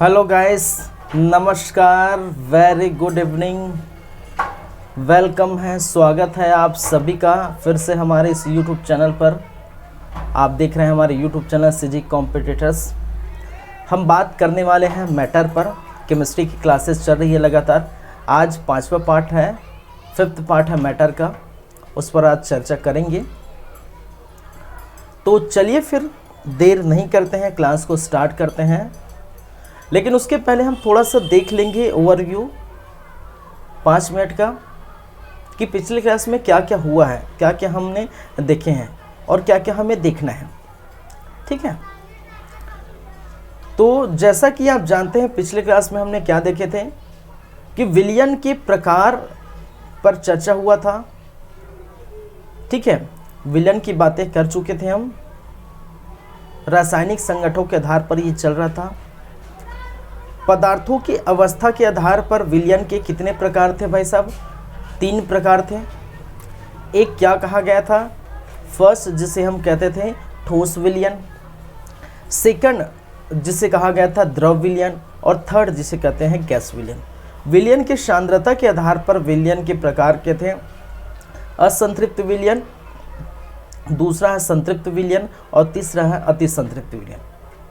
Hello guys, नमस्कार, very good evening, welcome है, स्वागत है आप सभी का फिर से हमारे इस यूट्यूब चैनल पर। आप देख रहे हैं हमारे यूट्यूब चैनल सीजी कॉम्पिटिटर्स। हम बात करने वाले हैं मैटर पर। केमिस्ट्री की क्लासेस चल रही है लगातार। आज 5वां पार्ट है, 5th पार्ट है मैटर का, उस पर आज चर्चा करेंगे। तो चलिए फिर देर नहीं करते हैं, क्लास को स्टार्ट करते हैं। लेकिन उसके पहले हम थोड़ा सा देख लेंगे ओवरव्यू 5 मिनट का कि पिछले क्लास में क्या क्या हुआ है, क्या क्या हमने देखे हैं और क्या क्या हमें देखना है। ठीक है, तो जैसा कि आप जानते हैं पिछले क्लास में हमने क्या देखे थे कि विलयन के प्रकार पर चर्चा हुआ था। ठीक है, विलयन की बातें कर चुके थे हम। रासायनिक संगठनों के आधार पर ये चल रहा था। पदार्थों की अवस्था के आधार पर विलयन के कितने प्रकार थे भाई साहब? 3 प्रकार थे। एक क्या कहा गया था? फर्स्ट, जिसे हम कहते थे ठोस विलयन। सेकंड, जिसे कहा गया था द्रव विलयन। और थर्ड, जिसे कहते हैं गैस विलयन। विलयन की सांद्रता के आधार पर विलयन के प्रकार के थे। असंतृप्त विलयन, दूसरा है संतृप्त विलयन और तीसरा है अतिसंतृप्त विलयन।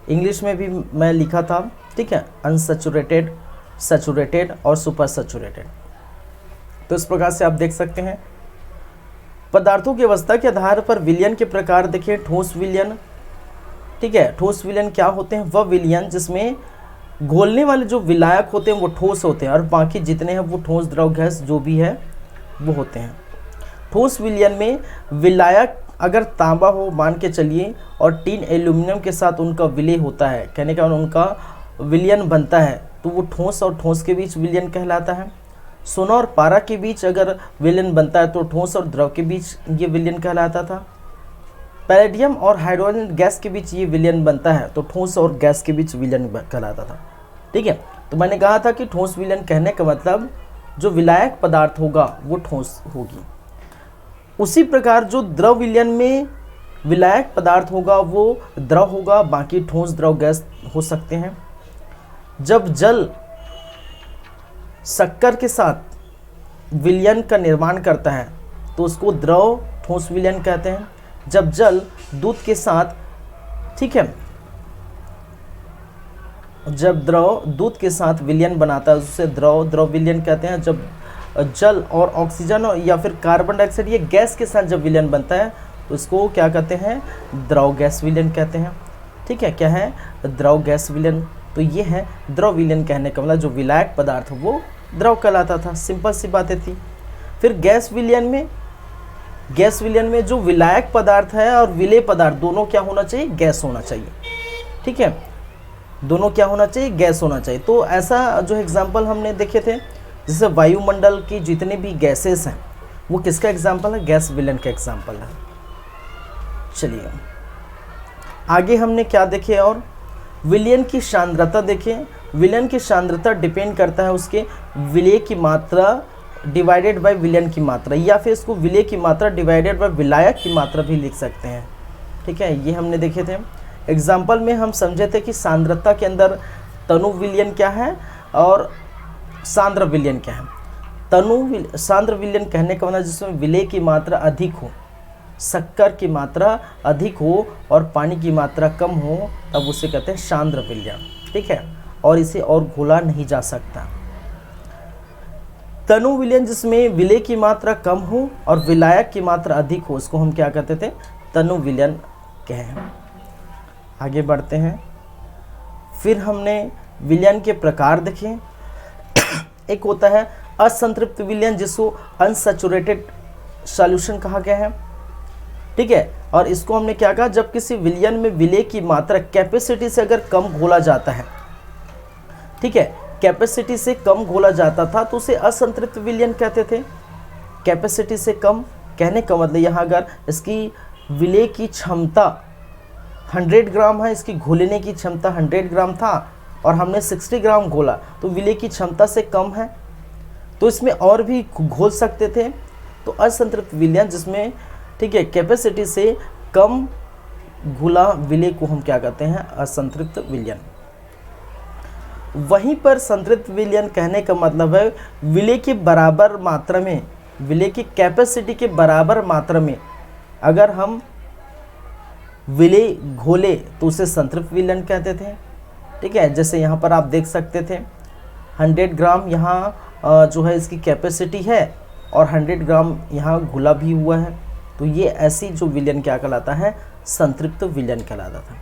इंग्लिश में भी मैं लिखा था, ठीक है, अनसैचुरेटेड, सैचुरेटेड और सुपर सैचुरेटेड। तो इस प्रकार से आप देख सकते हैं। पदार्थों की अवस्था के आधार पर विलयन के प्रकार देखिए। ठोस विलयन, ठीक है, ठोस विलयन क्या होते हैं? वह विलयन जिसमें घोलने वाले जो विलायक होते हैं वो ठोस होते हैं और बाकी जितने हैं वो ठोस, द्रव, गैस जो भी है वो होते हैं। ठोस विलयन में विलायक अगर तांबा हो मान के चलिए और टीन एल्यूमिनियम के साथ उनका विलय होता है, कहने का उनका विलयन बनता है, तो वो ठोस और ठोस के बीच विलयन कहलाता है। सोना और पारा के बीच अगर विलयन बनता है तो ठोस और द्रव के बीच ये विलयन कहलाता था। पैलेडियम और हाइड्रोजन गैस के बीच ये विलयन बनता है तो ठोस और गैस के बीच विलयन कहलाता था। ठीक है, तो मैंने कहा था कि ठोस विलयन कहने का मतलब जो विलायक पदार्थ होगा वो ठोस होगी। उसी प्रकार जो द्रव विलयन में विलायक पदार्थ होगा वो द्रव होगा, बाकी ठोस, द्रव, गैस हो सकते हैं। जब जल शक्कर के साथ विलयन का निर्माण करता है तो उसको द्रव ठोस विलयन कहते हैं। जब जल दूध के साथ, ठीक है, जब द्रव दूध के साथ विलयन बनाता है उसे द्रव विलयन कहते हैं। जब जल और ऑक्सीजन या फिर कार्बन डाइऑक्साइड ये गैस के साथ जब विलयन बनता है तो उसको क्या कहते हैं? द्रव गैस विलयन कहते हैं। ठीक है, क्या है? द्रव गैस विलयन। तो ये है द्रव विलयन कहने का मतलब जो विलायक पदार्थ वो द्रव कहलाता था। सिंपल सी बातें थी। फिर गैस विलयन में जो विलायक पदार्थ है और विलेय पदार्थ दोनों क्या होना चाहिए? गैस होना चाहिए। ठीक है, दोनों क्या होना चाहिए? गैस होना चाहिए। तो ऐसा जो एग्जाम्पल हमने देखे थे, जैसे वायुमंडल की जितने भी गैसेस हैं वो किसका एग्जाम्पल है? गैस विलयन का एग्जाम्पल है। चलिए आगे हमने क्या देखे और विलयन की सांद्रता देखें। विलयन की सांद्रता डिपेंड करता है उसके विलेय की मात्रा डिवाइडेड बाय विलयन की मात्रा, या फिर इसको विलेय की मात्रा डिवाइडेड बाय विलायक की मात्रा भी लिख सकते हैं। ठीक है, ये हमने देखे थे। एग्जाम्पल में हम समझे थे कि सांद्रता के अंदर तनु विलयन क्या है और सांद्र विलयन क्या है। सांद्र विलयन कहने का मतलब जिसमें विलेय की मात्रा अधिक हो, शक्कर की मात्रा अधिक हो और पानी की मात्रा कम हो, तब उसे कहते हैं सांद्र विलयन। ठीक है, और इसे और घोला नहीं जा सकता। तनु विलयन जिसमें विलेय की मात्रा कम हो और विलायक की मात्रा अधिक हो, उसको हम क्या कहते थे? तनु विलयन कहें। आगे बढ़ते हैं। फिर हमने विलयन के प्रकार देखे। एक होता है असंतृप्त विलयन जिसको अनसैचुरेटेड सॉल्यूशन कहा गया है। ठीक है, और इसको हमने क्या कहा? जब किसी विलयन में विलेय की मात्रा कैपेसिटी से अगर कम घोला जाता है, ठीक है, कैपेसिटी से कम घोला जाता था तो उसे असंतृप्त विलयन कहते थे। कैपेसिटी से कम कहने का मतलब यहाँ अगर इसकी विलेय की क्षमता 100 ग्राम है, इसकी घोलने की क्षमता 100 ग्राम था और हमने 60 ग्राम घोला तो विलेय की क्षमता से कम है तो इसमें और भी घोल सकते थे। तो असंतृप्त विलयन जिसमें, ठीक है, कैपेसिटी से कम घुला विलेय को हम क्या कहते हैं? असंतृप्त विलयन। वहीं पर संतृप्त विलयन कहने का मतलब है विलय की बराबर मात्रा में, विलय की कैपेसिटी के बराबर मात्रा में अगर हम विलय घोले तो उसे संतृप्त विलयन कहते थे। ठीक है, जैसे यहाँ पर आप देख सकते थे 100 ग्राम यहाँ जो है इसकी कैपेसिटी है और 100 ग्राम यहाँ घुला भी हुआ है, तो ये ऐसी जो विलयन क्या कहलाता है, संतृप्त विलयन कहलाता था।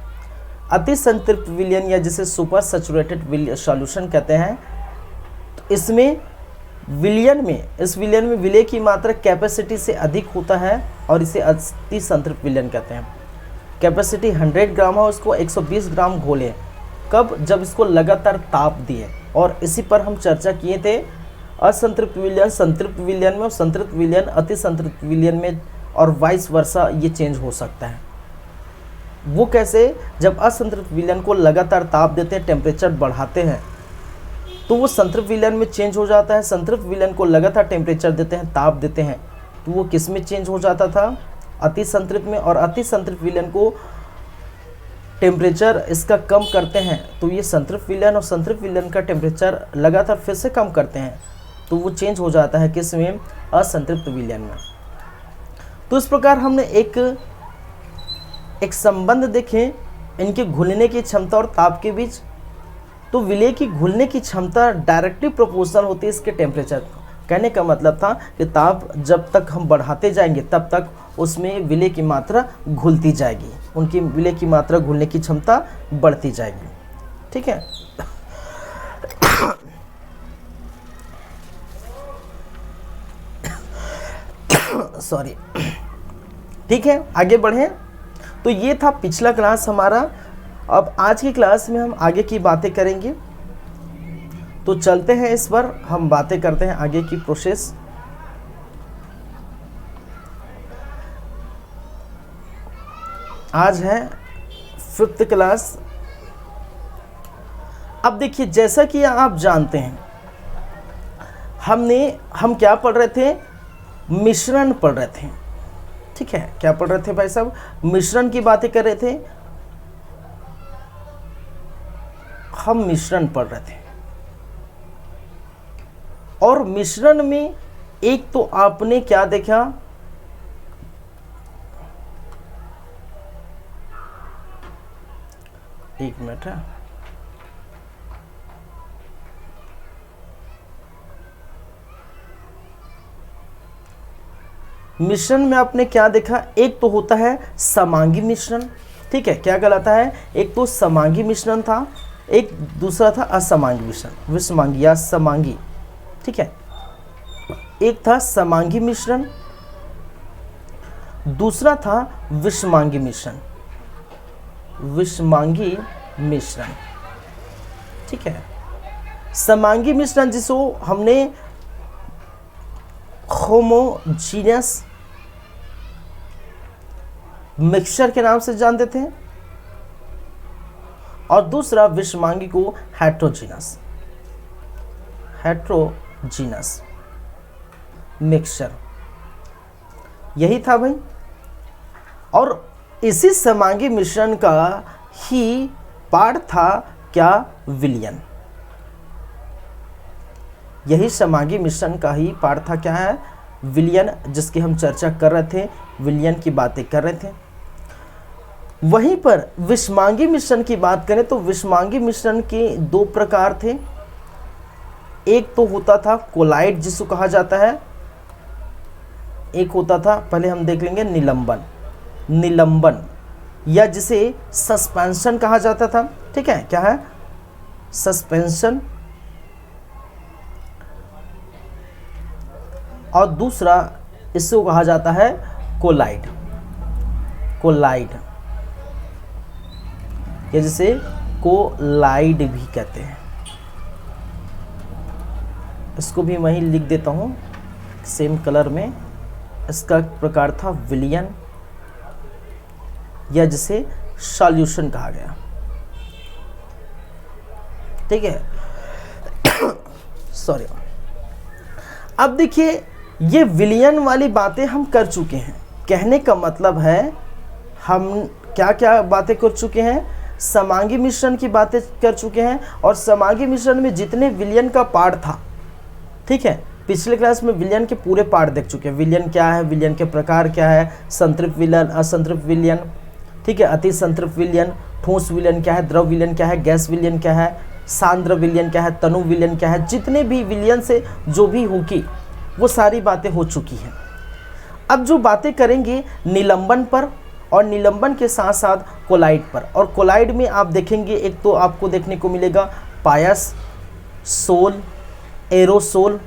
अति संतृप्त विलयन या जिसे सुपर सैचुरेटेड सॉल्यूशन कहते हैं, तो इसमें विलयन में, इस विलयन में विलय की मात्रा कैपेसिटी से अधिक होता है और इसे अति संतृप्त विलयन कहते हैं। कैपेसिटी 100 ग्राम है, उसको 120 ग्राम घोले। कब? जब इसको लगातार ताप दिए। और इसी पर हम चर्चा किए थे असंतृप्त विलयन संतृप्त विलयन में और संतृप्त विलयन अति संतृप्त विलयन में, और वाइस वर्सा ये चेंज हो सकता है। वो कैसे? जब असंतृप्त विलयन को लगातार ताप देते हैं, टेम्परेचर बढ़ाते हैं, तो वो संतृप्त विलयन में चेंज हो जाता है। संतृप्त विलयन को लगातार टेम्परेचर देते हैं, ताप देते हैं, तो वो किस में चेंज हो जाता था? अति संतृप्त में। और अति संतृप्त विलयन को टेम्परेचर इसका कम करते हैं तो ये संतृप्त विलयन, और संतृप्त विलयन का टेम्परेचर लगातार फिर से कम करते हैं तो वो चेंज हो जाता है किस में? असंतृप्त विलयन में। तो इस प्रकार हमने एक संबंध देखे इनके घुलने की क्षमता और ताप के बीच। तो विलय की घुलने की क्षमता डायरेक्टली प्रोपोर्शनल होती है इसके टेम्परेचर। कहने का मतलब था कि ताप जब तक हम बढ़ाते जाएंगे तब तक उसमें विलय की मात्रा घुलती जाएगी, उनकी विलय की मात्रा घुलने की क्षमता बढ़ती जाएगी। ठीक है। सॉरी। ठीक है, आगे बढ़ें। तो ये था पिछला क्लास हमारा। अब आज की क्लास में हम आगे की बातें करेंगे। तो चलते हैं, इस पर हम बातें करते हैं आगे की प्रोसेस। आज है 5th क्लास। अब देखिए, जैसा कि आप जानते हैं हम क्या पढ़ रहे थे? मिश्रण पढ़ रहे थे। ठीक है, क्या पढ़ रहे थे भाई साहब? मिश्रण की बातें कर रहे थे। हम मिश्रण पढ़ रहे थे और मिश्रण में एक तो आपने क्या देखा? एक मिनट है। मिश्रण में आपने क्या देखा? एक तो होता है समांगी मिश्रण। ठीक है, क्या कहलाता है? एक तो समांगी मिश्रण था, एक दूसरा था असमांगी मिश्रण, विषमांगी या समांगी। ठीक है, एक था समांगी मिश्रण, दूसरा था विषमांगी मिश्रण। विषमांगी मिश्रण। ठीक है, समांगी मिश्रण जिसको हमने होमोजीनियस मिक्सचर के नाम से जानते थे, और दूसरा विषमांगी को हेट्रोजीनस मिक्सचर। यही था भाई। और इसी समांगी मिश्रण का ही पार्ट था क्या? विलयन। यही समांगी मिश्रण का ही पार्ट था क्या है? विलयन, जिसकी हम चर्चा कर रहे थे, विलयन की बातें कर रहे थे। वहीं पर विषमांगी मिश्रण की बात करें तो विषमांगी मिश्रण के 2 प्रकार थे। एक तो होता था कोलाइड जिसको कहा जाता है, एक होता था, पहले हम देख लेंगे, निलंबन या जिसे सस्पेंशन कहा जाता था। ठीक है, क्या है? सस्पेंशन। और दूसरा इसको कहा जाता है कोलाइड या जिसे कोलाइड भी कहते हैं। इसको भी वहीं लिख देता हूँ सेम कलर में। इसका प्रकार था विलयन या जिसे सॉल्यूशन कहा गया। ठीक है, सॉरी। अब देखिए, ये विलयन वाली बातें हम कर चुके हैं। कहने का मतलब है हम क्या क्या बातें कर चुके हैं? समांगी मिश्रण की बातें कर चुके हैं, और समांगी मिश्रण में जितने विलयन का पार्ट था, ठीक है, पिछले क्लास में विलयन के पूरे पार्ट देख चुके हैं। विलयन क्या है, विलयन के प्रकार क्या है, संतृप्त विलयन, असंतृप्त विलयन, ठीक है, अति संतृप्त विलयन, ठोस विलयन क्या है, द्रव विलयन क्या है, गैस विलयन क्या है, सांद्र विलयन क्या है, तनु विलयन क्या है, जितने भी विलयन से जो भी होगी वो सारी बातें हो चुकी हैं। अब जो बातें करेंगे निलंबन पर, और निलंबन के साथ साथ कोलाइड पर। और कोलाइड में आप देखेंगे एक तो आपको देखने को मिलेगा पायस, सोल, एरोसोल,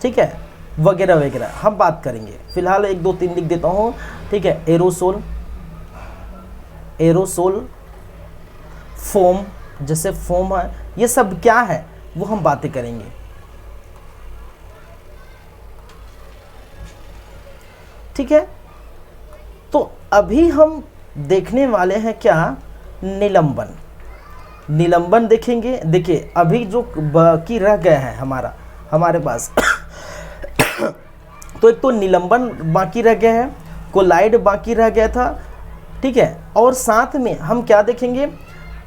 ठीक है, वगैरह वगैरह हम बात करेंगे। फिलहाल 1 2 3 लिख देता हूँ, ठीक है। एरोसोल, एरोसोल, फोम, जैसे फोम है, ये सब क्या है वो हम बातें करेंगे। ठीक है, तो अभी हम देखने वाले हैं क्या, निलंबन। निलंबन देखेंगे। देखिए अभी जो बाकी रह गया है हमारे पास तो एक तो निलंबन बाकी रह गया है, कोलाइड बाकी रह गया था, ठीक है, और साथ में हम क्या देखेंगे,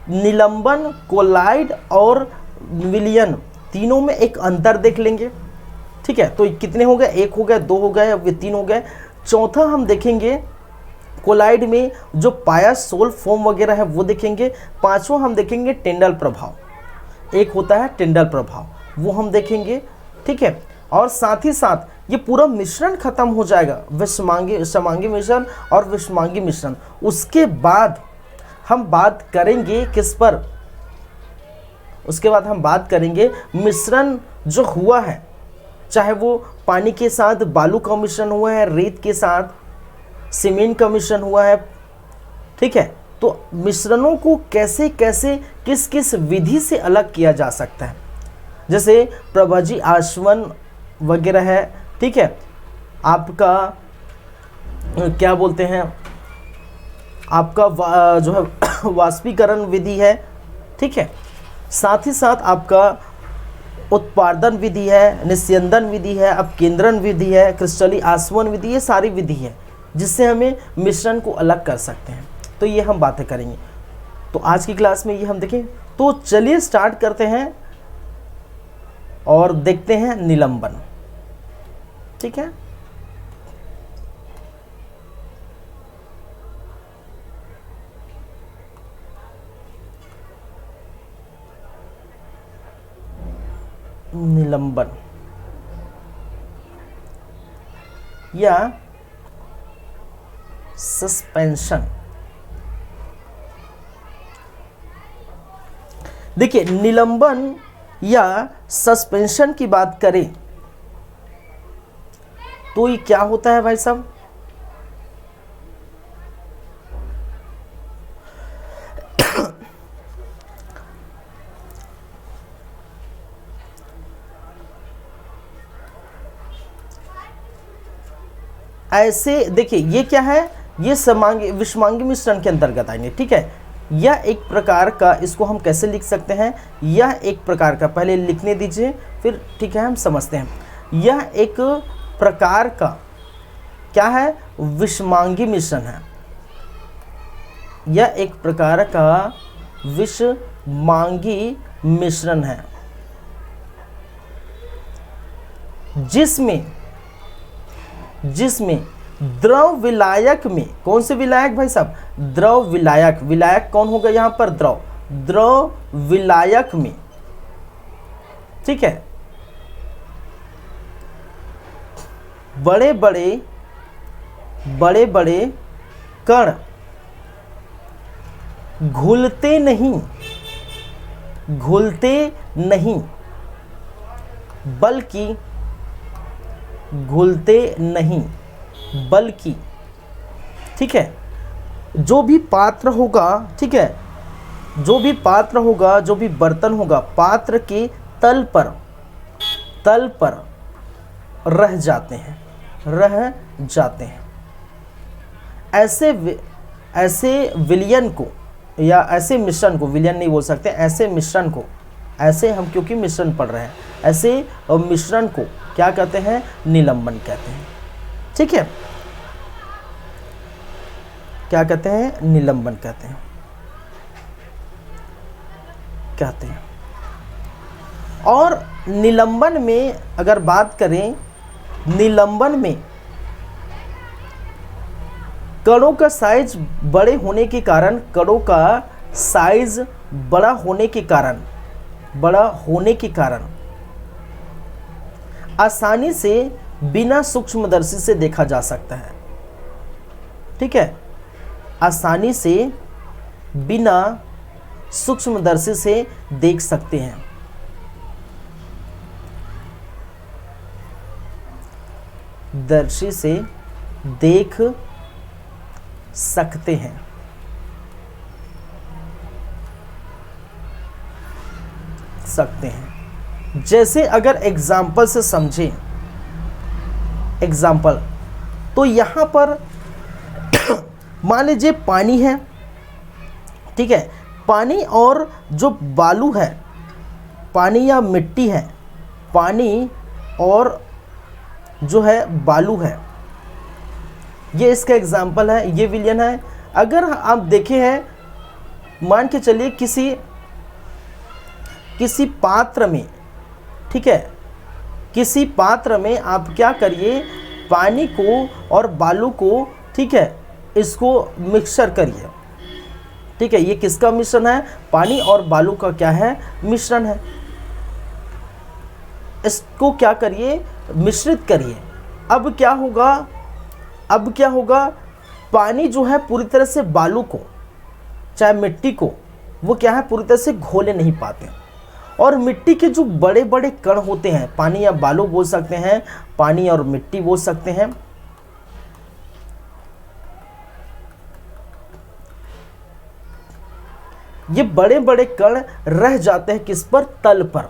निलंबन, कोलाइड और विलयन तीनों में एक अंतर देख लेंगे। ठीक है, तो कितने हो गए, 1 हो गए, 2 हो गए, अब 3 हो गए। चौथा हम देखेंगे कोलाइड में जो पायस, सोल, फोम वगैरह है वो देखेंगे। पांचवा हम देखेंगे टेंडल प्रभाव, एक होता है टेंडल प्रभाव, वो हम देखेंगे। ठीक है, और साथ ही साथ ये पूरा मिश्रण खत्म हो जाएगा, समांगी मिश्रण और विषमांगी मिश्रण। उसके बाद हम बात करेंगे किस पर, उसके बाद हम बात करेंगे मिश्रण जो हुआ है, चाहे वो पानी के साथ बालू का मिश्रण हुआ है, रेत के साथ सीमेंट का मिश्रण हुआ है। ठीक है, तो मिश्रणों को कैसे कैसे किस किस विधि से अलग किया जा सकता है, जैसे प्रभाजी आसवन वगैरह है। ठीक है, आपका क्या बोलते हैं, आपका जो है वाष्पीकरण विधि है। ठीक है, साथ ही साथ आपका उत्पादन विधि है, निस्यंदन विधि है, अपकेंद्रण विधि है, क्रिस्टली आसवन विधि, ये सारी विधि है जिससे हमें मिश्रण को अलग कर सकते हैं। तो ये हम बातें करेंगे, तो आज की क्लास में ये हम देखें। तो चलिए स्टार्ट करते हैं और देखते हैं निलंबन। ठीक है, निलंबन या सस्पेंशन। देखिए निलंबन या सस्पेंशन की बात करें तो ये क्या होता है भाई साहब, ऐसे देखिए ये क्या है, ये समांगी विषमांगी मिश्रण के अंतर्गत आएंगे। ठीक है, यह एक प्रकार का, इसको हम कैसे लिख सकते हैं, यह एक प्रकार का, पहले लिखने दीजिए फिर ठीक है हम समझते हैं। यह एक प्रकार का क्या है, विषमांगी मिश्रण है। यह एक प्रकार का विषमांगी मिश्रण है जिसमें द्रव विलायक में, कौन से विलायक भाई साहब, द्रव विलायक, विलायक कौन होगा यहां पर, द्रव विलायक में, ठीक है, बड़े बड़े कण घुलते नहीं बल्कि ठीक है, जो भी पात्र होगा, ठीक है, जो भी पात्र होगा, जो भी बर्तन होगा, पात्र के तल पर रह जाते हैं। ऐसे विलयन को या ऐसे मिश्रण को, विलयन नहीं बोल सकते, ऐसे मिश्रण को, ऐसे हम क्योंकि मिश्रण पढ़ रहे हैं, ऐसे मिश्रण को क्या कहते हैं, निलंबन कहते हैं। ठीक है, क्या कहते हैं, निलंबन कहते हैं। कहते हैं। और निलंबन में अगर बात करें, निलंबन में कणों का साइज बड़े होने के कारण, कणों का साइज बड़ा होने के कारण आसानी से बिना सूक्ष्मदर्शी से देखा जा सकता है। ठीक है, आसानी से बिना सूक्ष्मदर्शी से देख सकते हैं। दर्शी से देख सकते हैं। जैसे अगर एग्जाम्पल से समझें, एग्जाम्पल तो यहां पर मान लीजिए पानी है, ठीक है, पानी और जो बालू है, पानी या मिट्टी है, पानी और जो है बालू है, ये इसका एग्जाम्पल है, ये विलयन है। अगर आप देखे हैं, मान के चलिए किसी पात्र में, ठीक है, किसी पात्र में आप क्या करिए, पानी को और बालू को, ठीक है, इसको मिक्सचर करिए। ठीक है, ये किसका मिश्रण है? पानी और बालू का क्या है? मिश्रण है। इसको क्या करिए? मिश्रित करिए। अब क्या होगा? पानी जो है पूरी तरह से बालू को, चाहे मिट्टी को, वो क्या है, पूरी तरह से घोले नहीं पाते। और मिट्टी के जो बड़े बड़े कण होते हैं, पानी या बालू बोल सकते हैं, पानी और मिट्टी बोल सकते हैं, ये बड़े बड़े कण रह जाते हैं किस पर? तल पर।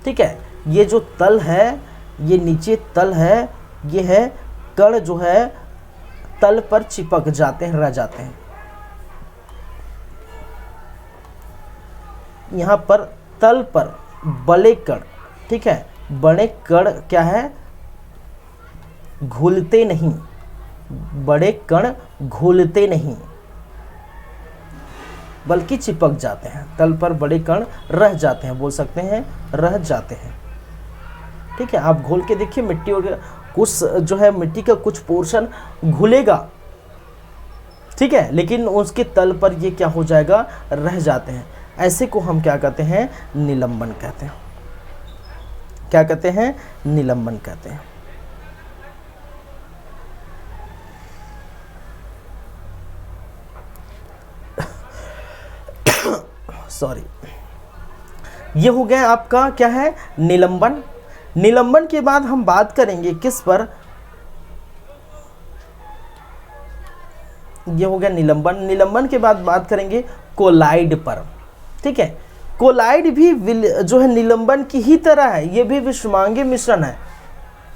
ठीक है, ये जो तल है, ये नीचे तल है, ये है कण जो है तल पर चिपक जाते हैं, रह जाते हैं। यहां पर तल पर बड़े कण, ठीक है, बड़े कण क्या है? घुलते नहीं, बड़े कण घुलते नहीं बल्कि चिपक जाते हैं। तल पर बड़े कण रह जाते हैं, बोल सकते हैं रह जाते हैं। ठीक है, आप घोल के देखिए, मिट्टी और कुछ जो है मिट्टी का कुछ पोर्शन घुलेगा, ठीक है, लेकिन उसके तल पर ये क्या हो जाएगा? रह जाते हैं। ऐसे को हम क्या कहते हैं? निलंबन कहते हैं। क्या कहते हैं? निलंबन कहते हैं। सॉरी, ये हो गया आपका क्या है? निलंबन। निलंबन के बाद हम बात करेंगे किस पर? ये हो गया निलंबन। निलंबन के बाद बात करेंगे कोलाइड पर। ठीक है, कोलाइड भी जो है निलंबन की ही तरह है, ये भी विषमांगी मिश्रण है,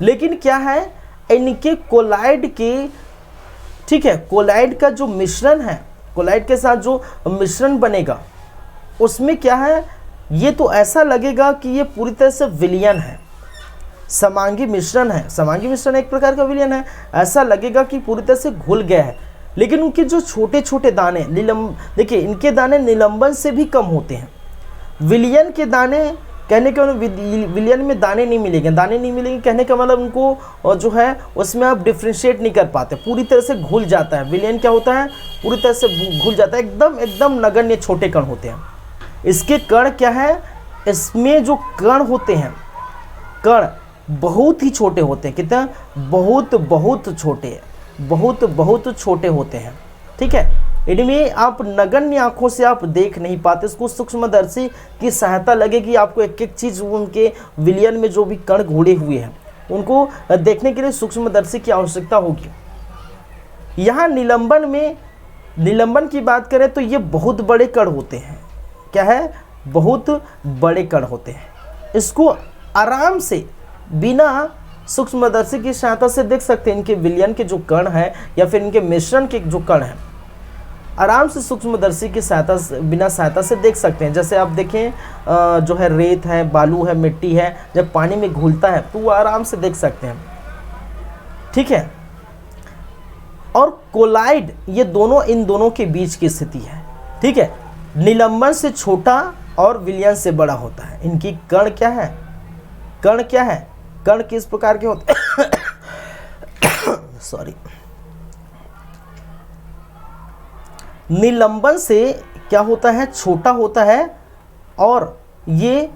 लेकिन क्या है, इनके कोलाइड के, ठीक है, कोलाइड का जो मिश्रण है, कोलाइड के साथ जो मिश्रण बनेगा उसमें क्या है, ये तो ऐसा लगेगा कि ये पूरी तरह से विलयन है, समांगी मिश्रण है। समांगी मिश्रण एक प्रकार का विलयन है, ऐसा लगेगा कि पूरी तरह से घुल गया है, लेकिन उनके जो छोटे छोटे दाने, देखिए इनके दाने निलंबन से भी कम होते हैं। विलयन के दाने, कहने का विलयन में दाने नहीं मिलेंगे, दाने नहीं मिलेंगे कहने का मतलब उनको जो है उसमें आप डिफ्रेंशिएट नहीं कर पाते, पूरी तरह से घुल जाता है। विलयन क्या होता है? पूरी तरह से घुल जाता है, एकदम नगण्य छोटे कण होते हैं। इसके कण क्या है? इसमें जो कण होते हैं, कण बहुत ही छोटे होते हैं। कितना? बहुत छोटे, बहुत छोटे होते हैं। ठीक है, इनमें आप नगण्य आंखों से आप देख नहीं पाते, इसको सूक्ष्मदर्शी की सहायता लगेगी आपको। एक एक चीज उनके विलयन में जो भी कण घुले हुए हैं उनको देखने के लिए सूक्ष्मदर्शी की आवश्यकता होगी। यहाँ निलंबन में, निलंबन की बात करें तो ये बहुत बड़े कण होते हैं। क्या है? बहुत बड़े कण होते हैं। इसको आराम से बिना सूक्ष्मदर्शी की सहायता से देख सकते हैं। इनके विलयन के जो कण हैं या फिर इनके मिश्रण के जो कण हैं, आराम से सूक्ष्मदर्शी की सहायता से, बिना सहायता से देख सकते हैं। जैसे आप देखें जो है रेत है, बालू है, मिट्टी है, जब पानी में घुलता है तो वो आराम से देख सकते हैं। ठीक है, और कोलाइड, ये दोनों इन दोनों के बीच की स्थिति है। ठीक है, निलंबन से छोटा और विलयन से बड़ा होता है। इनकी कण क्या है, कण क्या है, कण किस प्रकार के होते हैं सॉरी, निलंबन से क्या होता है, छोटा होता है, और ये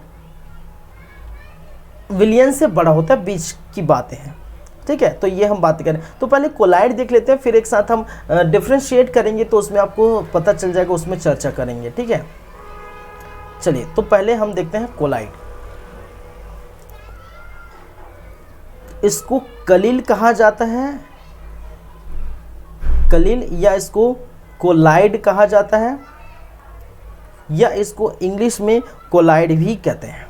विलयन से बड़ा होता है, बीच की बातें हैं। ठीक है, तो ये हम बात करें तो पहले कोलाइड देख लेते हैं, फिर एक साथ हम डिफरेंशिएट करेंगे तो उसमें आपको पता चल जाएगा, उसमें चर्चा करेंगे। ठीक है, चलिए तो पहले हम देखते हैं कोलाइड। इसको कलिल कहा जाता है, कलिल, या इसको कोलाइड कहा जाता है, या इसको इंग्लिश में कोलाइड भी कहते हैं।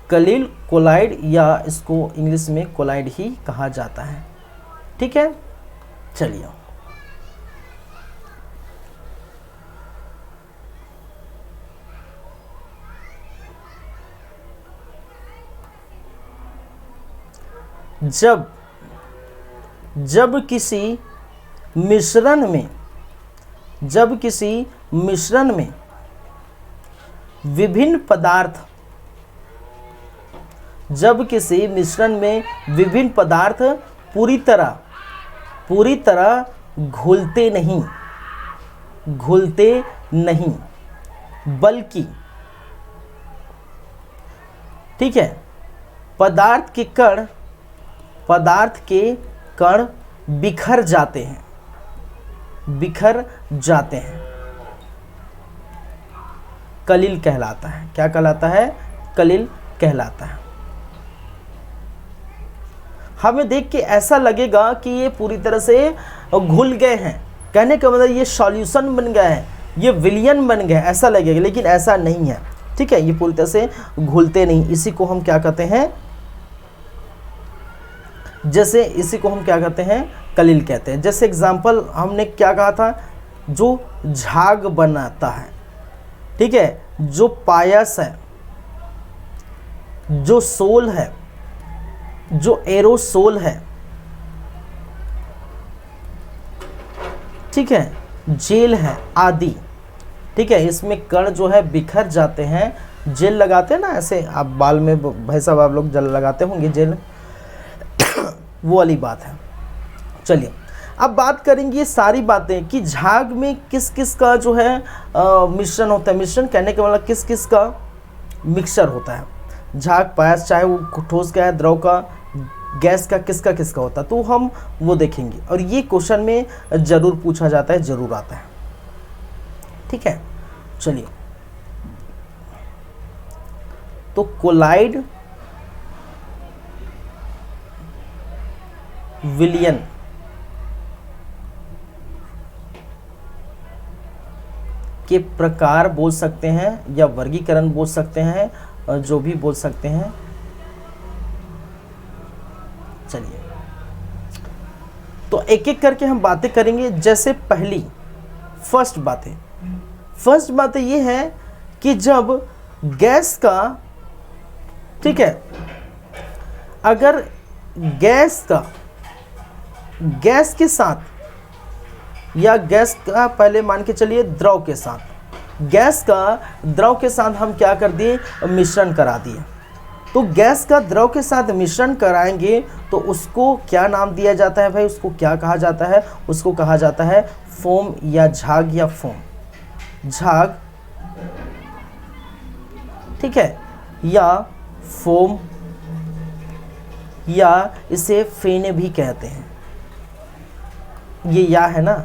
कलिल, कोलाइड, या इसको इंग्लिश में कोलाइड ही कहा जाता है। ठीक है, चलिए जब किसी मिश्रण में विभिन्न पदार्थ, जब किसी मिश्रण में विभिन्न पदार्थ पूरी तरह घुलते नहीं, बल्कि, ठीक है, पदार्थ के कण बिखर जाते हैं, कलिल कहलाता है। क्या कहलाता है, कलिल कहलाता है। हमें देख के ऐसा लगेगा कि ये पूरी तरह से घुल गए हैं, कहने का मतलब ये सॉल्यूशन बन गया है, ये विलयन बन गए, ऐसा लगेगा, लेकिन ऐसा नहीं है। ठीक है, ये पूरी तरह से घुलते नहीं। इसी को हम क्या कहते हैं, जैसे इसी को हम क्या कहते हैं, कलिल कहते हैं। जैसे एग्जाम्पल हमने क्या कहा था, जो झाग बनाता है, ठीक है, जो पायस है, जो सोल है, जो एरोसोल है, ठीक है, जेल है आदि। ठीक है, इसमें कण जो है बिखर जाते हैं। जेल लगाते हैं ना, ऐसे आप बाल में भाई साहब आप लोग जल लगाते होंगे जेल, वो वाली बात है। चलिए अब बात करेंगे ये सारी बातें कि झाग में किस किस का जो है मिश्रण होता है। मिश्रण कहने का मतलब किस किस का मिक्सचर होता है। झाग पायस, चाहे वो ठोस का है, द्रव का, गैस का, किसका किसका होता है, तो हम वो देखेंगे। और ये क्वेश्चन में ज़रूर पूछा जाता है, ज़रूर आता है। ठीक है, चलिए तो कोलाइड, विलयन के प्रकार बोल सकते हैं, या वर्गीकरण बोल सकते हैं, जो भी बोल सकते हैं। चलिए तो एक एक करके हम बातें करेंगे। जैसे पहली फर्स्ट बात ये है कि जब गैस का, ठीक है, अगर गैस के साथ, या गैस का पहले मान के चलिए द्रव के साथ, गैस का द्रव के साथ हम क्या कर दिए, मिश्रण करा दिए। तो गैस का द्रव के साथ मिश्रण कराएंगे तो उसको क्या नाम दिया जाता है भाई, उसको क्या कहा जाता है, उसको कहा जाता है फोम, या झाग, या फोम, झाग, ठीक है, या फोम, या इसे फेन भी कहते हैं। ये या है ना,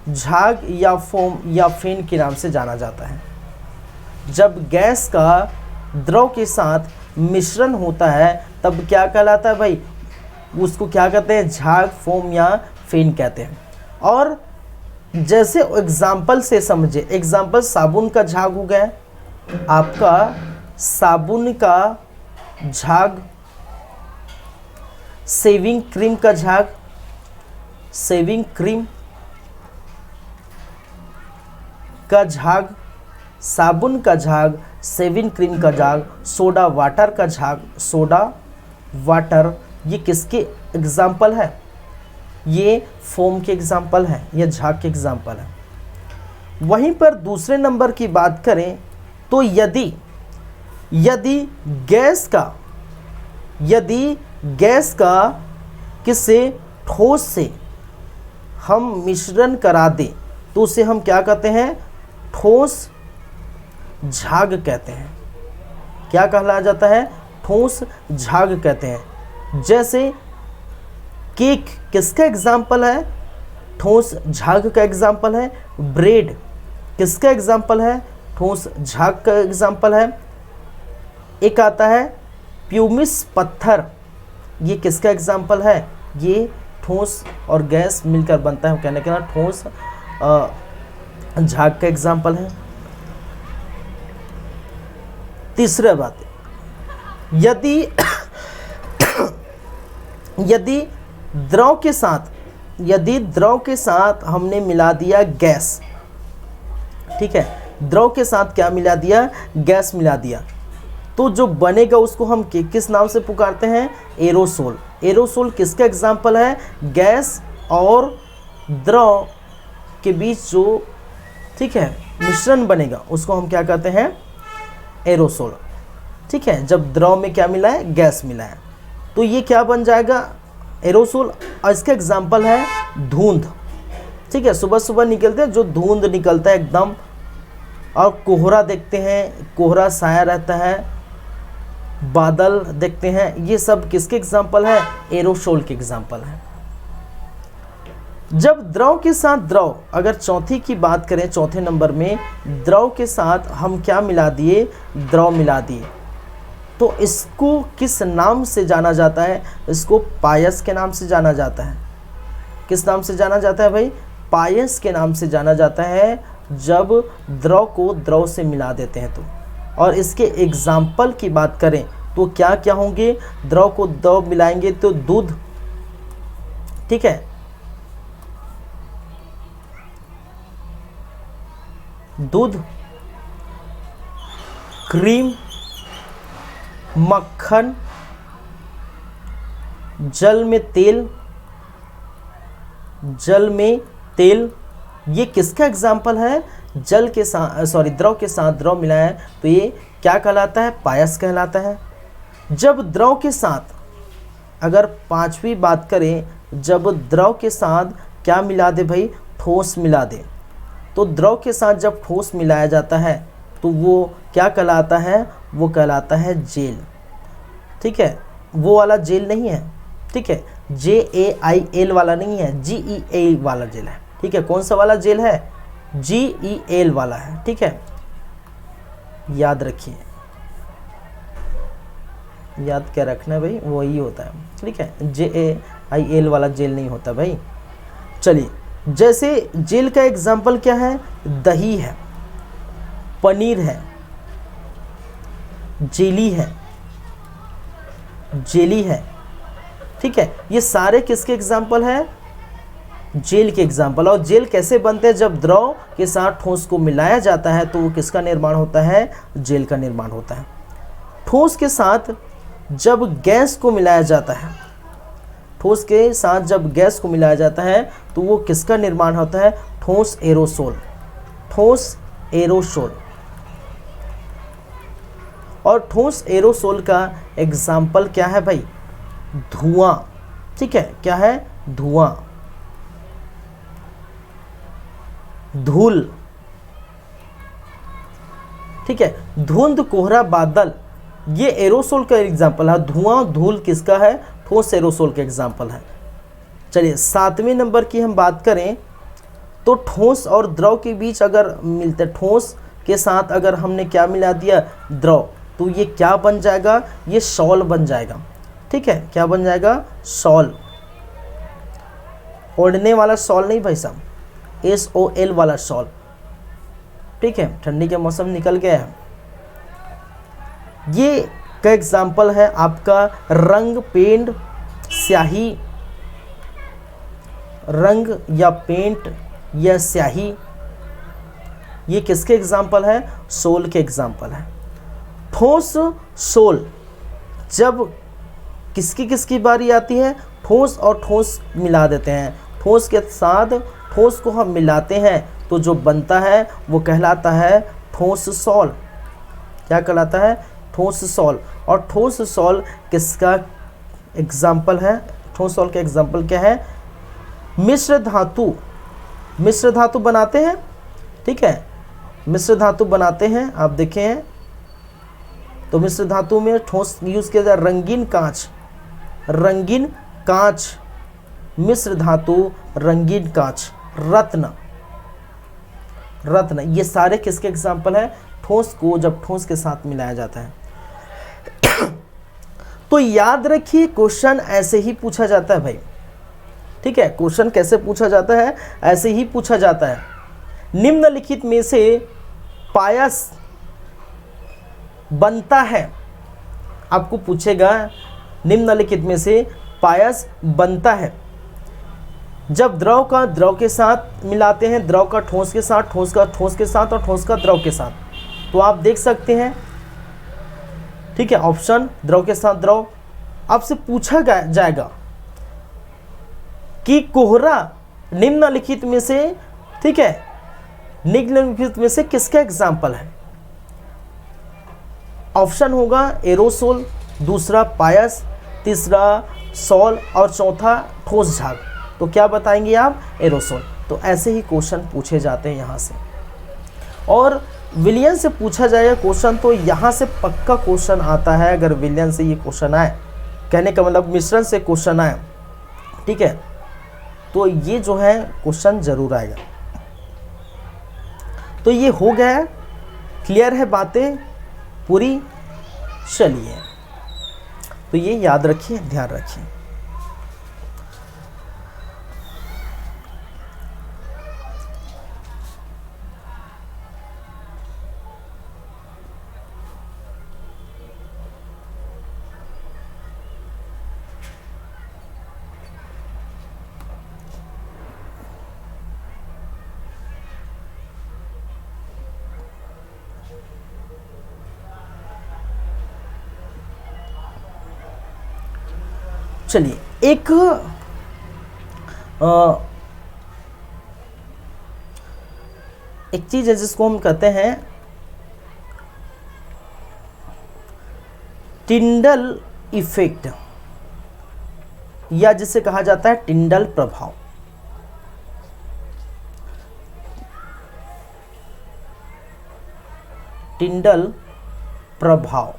झाग या फोम या फेन के नाम से जाना जाता है। जब गैस का द्रव के साथ मिश्रण होता है तब क्या कहलाता है भाई, उसको क्या कहते हैं, झाग, फोम या फेन कहते हैं। और जैसे एग्जाम्पल से समझे, एग्जाम्पल साबुन का झाग हो गया, आपका साबुन का झाग, शेविंग क्रीम का झाग, शेविंग क्रीम का झाग, साबुन का झाग, शेविंग क्रीम का झाग, सोडा वाटर का झाग, सोडा वाटर, ये किसके एग्जाम्पल है, ये फोम के एग्जाम्पल हैं, ये झाग के एग्जाम्पल हैं। वहीं पर दूसरे नंबर की बात करें तो यदि गैस का किसी ठोस से हम मिश्रण करा दें तो उसे हम क्या कहते हैं? ठोस झाग कहते हैं। क्या कहलाया जाता है? ठोस झाग कहते हैं। जैसे केक किसका एग्जाम्पल है? ठोस झाग का एग्जाम्पल है। ब्रेड किसका एग्जाम्पल है? ठोस झाग का एग्जाम्पल है। एक आता है प्यूमिस पत्थर, ये किसका एग्जाम्पल है? ये ठोस और गैस मिलकर बनता है, कहने के ना ठोस झाग का एग्जाम्पल है। तीसरा बात, यदि द्रव के साथ हमने मिला दिया गैस, ठीक है, द्रव के साथ क्या मिला दिया? गैस मिला दिया, तो जो बनेगा उसको हम किस नाम से पुकारते हैं? एरोसोल। एरोसोल किसका एग्जाम्पल है? गैस और द्रव के बीच जो, ठीक है, मिश्रण बनेगा उसको हम क्या कहते हैं? एरोसोल। ठीक है, जब द्रव में क्या मिला है? गैस मिला है, तो ये क्या बन जाएगा? एरोसोल। और इसका एग्जाम्पल है धुंध। ठीक है, सुबह सुबह निकलते हैं जो धुंध निकलता है एकदम, और कोहरा देखते हैं, कोहरा छाया रहता है, बादल देखते हैं, ये सब किसके एग्जाम्पल है? एरोसोल के एग्जाम्पल है। जब द्रव के साथ द्रव, अगर चौथी की बात करें, चौथे नंबर में द्रव के साथ हम क्या मिला दिए? द्रव मिला दिए, तो इसको किस नाम से जाना जाता है? इसको पायस के नाम से जाना जाता है। किस नाम से जाना जाता है भाई? पायस के नाम से जाना जाता है, जब द्रव को द्रव से मिला देते हैं तो। और इसके एग्जाम्पल की बात करें तो क्या क्या होंगे? द्रव को द्रव मिलाएंगे तो दूध, ठीक है, दूध, क्रीम, मक्खन, जल में तेल, ये किसका एग्जाम्पल है? जल के साथ, द्रव के साथ द्रव मिलाया है तो ये क्या कहलाता है? पायस कहलाता है। जब द्रव के साथ, अगर पांचवी बात करें, जब द्रव के साथ क्या मिला दे भाई? ठोस मिला दे, तो द्रव के साथ जब ठोस मिलाया जाता है तो वो क्या कहलाता है? वो कहलाता है जेल। ठीक है, वो वाला जेल नहीं है, ठीक है, JAIL वाला नहीं है, GEL वाला जेल है। ठीक है, कौन सा वाला जेल है? GEL वाला है। ठीक है, याद रखिए, याद क्या रखना है भाई? वही होता है। ठीक है, JAIL वाला जेल नहीं होता भाई। चलिए, जैसे जेल का एग्जाम्पल क्या है? दही है, पनीर है, जेली है, ठीक है, ये सारे किसके एग्जाम्पल है? जेल के एग्जाम्पल। और जेल कैसे बनते हैं? जब द्रव के साथ ठोस को मिलाया जाता है तो वो किसका निर्माण होता है? जेल का निर्माण होता है। ठोस के साथ जब गैस को मिलाया जाता है, ठोस के साथ जब गैस को मिलाया जाता है तो वो किसका निर्माण होता है? ठोस एरोसोल। ठोस एरोसोल। और ठोस एरोसोल का एग्जाम्पल क्या है भाई? धुआं। ठीक है, क्या है? धुआं, धूल, ठीक है, धुंध, कोहरा, बादल, ये एरोसोल का एग्जाम्पल है। धुआं, धूल किसका है? ठोस एरोसोल का एग्जाम्पल है। चलिए, सातवें नंबर की हम बात करें तो ठोस और द्रव के बीच अगर मिलते, ठोस के साथ अगर हमने क्या मिला दिया? द्रव, तो ये क्या बन जाएगा? ये शॉल बन जाएगा। ठीक है, क्या बन जाएगा? शॉल। ओढ़ने वाला शॉल नहीं भाई साहब, SOL वाला शॉल। ठीक है, ठंडी के मौसम निकल गया है। ये का एग्जाम्पल है आपका रंग, पेंट, स्याही, रंग या पेंट या स्याही, ये किसके एग्जाम्पल है? सोल के एग्जाम्पल है। ठोस सोल, जब किसकी बारी आती है? ठोस और ठोस मिला देते हैं, ठोस के साथ ठोस को हम मिलाते हैं तो जो बनता है वो कहलाता है ठोस सॉल। क्या कहलाता है? ठोस सॉल। और ठोस सॉल किसका एग्जाम्पल है? ठोस सॉल का एग्जाम्पल क्या है? मिश्र धातु। मिश्र धातु बनाते हैं, ठीक है, मिश्र धातु बनाते हैं, आप देखें तो मिश्र धातु में ठोस यूज किया जाए रंगीन कांच, रंगीन कांच, मिश्र धातु, रंगीन कांच, रत्न, रत्न, ये सारे किसके एग्जाम्पल है? ठोस को जब ठोस के साथ मिलाया जाता है। तो याद रखिए क्वेश्चन ऐसे ही पूछा जाता है भाई, ठीक है। क्वेश्चन कैसे पूछा जाता है? ऐसे ही पूछा जाता है। निम्नलिखित में से पायस बनता है, आपको पूछेगा निम्नलिखित में से पायस बनता है जब द्रव का द्रव के साथ मिलाते हैं, द्रव का ठोस के साथ, ठोस का ठोस के साथ और ठोस का द्रव के साथ। तो आप देख सकते हैं, ठीक है, ऑप्शन द्रव के साथ द्रव। आपसे पूछा जाएगा कि कोहरा निम्नलिखित में से, ठीक है, निम्नलिखित में से किसका एग्जाम्पल है? ऑप्शन होगा एरोसोल, दूसरा पायस, तीसरा सॉल और चौथा ठोस झाग। तो क्या बताएंगे आप? एरोसोल। तो ऐसे ही क्वेश्चन पूछे जाते हैं यहाँ से। और विलियन से पूछा जाएगा क्वेश्चन तो यहाँ से पक्का क्वेश्चन आता है। अगर विलियन से ये क्वेश्चन आए, कहने का मतलब मिश्रण से क्वेश्चन आए, ठीक है, तो ये जो है क्वेश्चन जरूर आएगा। तो ये हो गया, क्लियर है बातें पूरी? चलिए, तो ये याद रखिए, ध्यान रखिए। चलिए, एक चीज है जिसको हम कहते हैं टिंडल इफेक्ट, या जिसे कहा जाता है टिंडल प्रभाव। टिंडल प्रभाव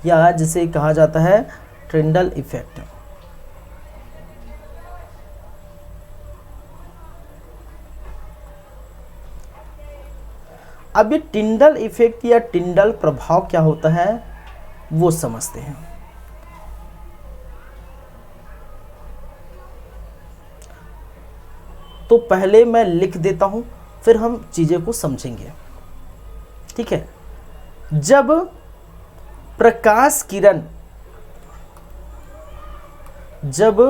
या जिसे कहा जाता है टिंडल इफेक्ट। अब ये टिंडल इफेक्ट या टिंडल प्रभाव क्या होता है वो समझते हैं। तो पहले मैं लिख देता हूं, फिर हम चीजें को समझेंगे, ठीक है। जब प्रकाश किरण, जब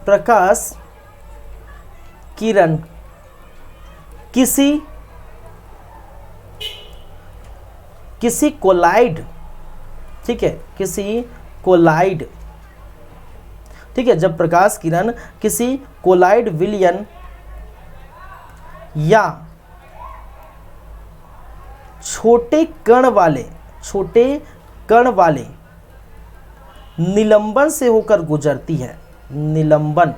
प्रकाश किरण किसी कोलाइड, ठीक है, किसी कोलाइड, ठीक है, जब प्रकाश किरण किसी कोलाइड विलयन या छोटे कण वाले निलंबन से होकर गुजरती है। निलंबन,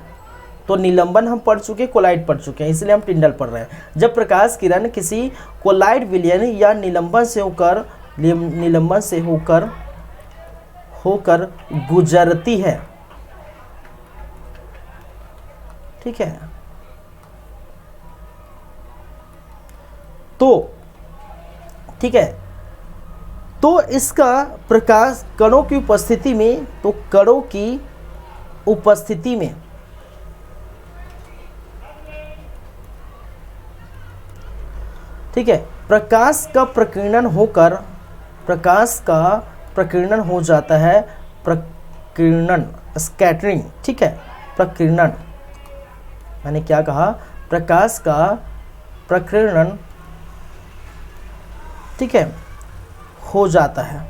तो निलंबन हम पढ़ चुके, कोलाइड पढ़ चुके हैं, इसलिए हम टिंडल पढ़ रहे हैं। जब प्रकाश किरण किसी कोलाइड विलयन या निलंबन से होकर गुजरती है, ठीक है, तो ठीक है, तो इसका प्रकाश कणों की उपस्थिति में, तो कणों की उपस्थिति में ठीक है, प्रकाश का प्रकीर्णन हो जाता है। प्रकीर्णन, स्कैटरिंग, ठीक है, प्रकीर्णन, मैंने क्या कहा? प्रकाश का प्रकीर्णन, ठीक है, हो जाता है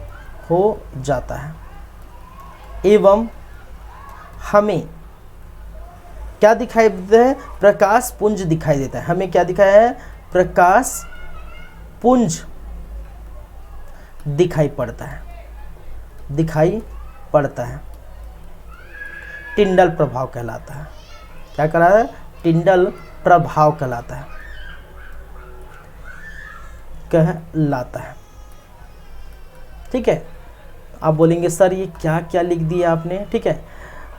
एवं हमें क्या दिखाई देता है? प्रकाश पुंज दिखाई देता है। हमें क्या दिखाया है? प्रकाश पुंज दिखाई पड़ता है, दिखाई पड़ता है। टिंडल प्रभाव कहलाता है। क्या कहलाता है? टिंडल प्रभाव कहलाता है, कहलाता है। ठीक है। आप बोलेंगे सर ये क्या क्या लिख दिया आपने? ठीक है,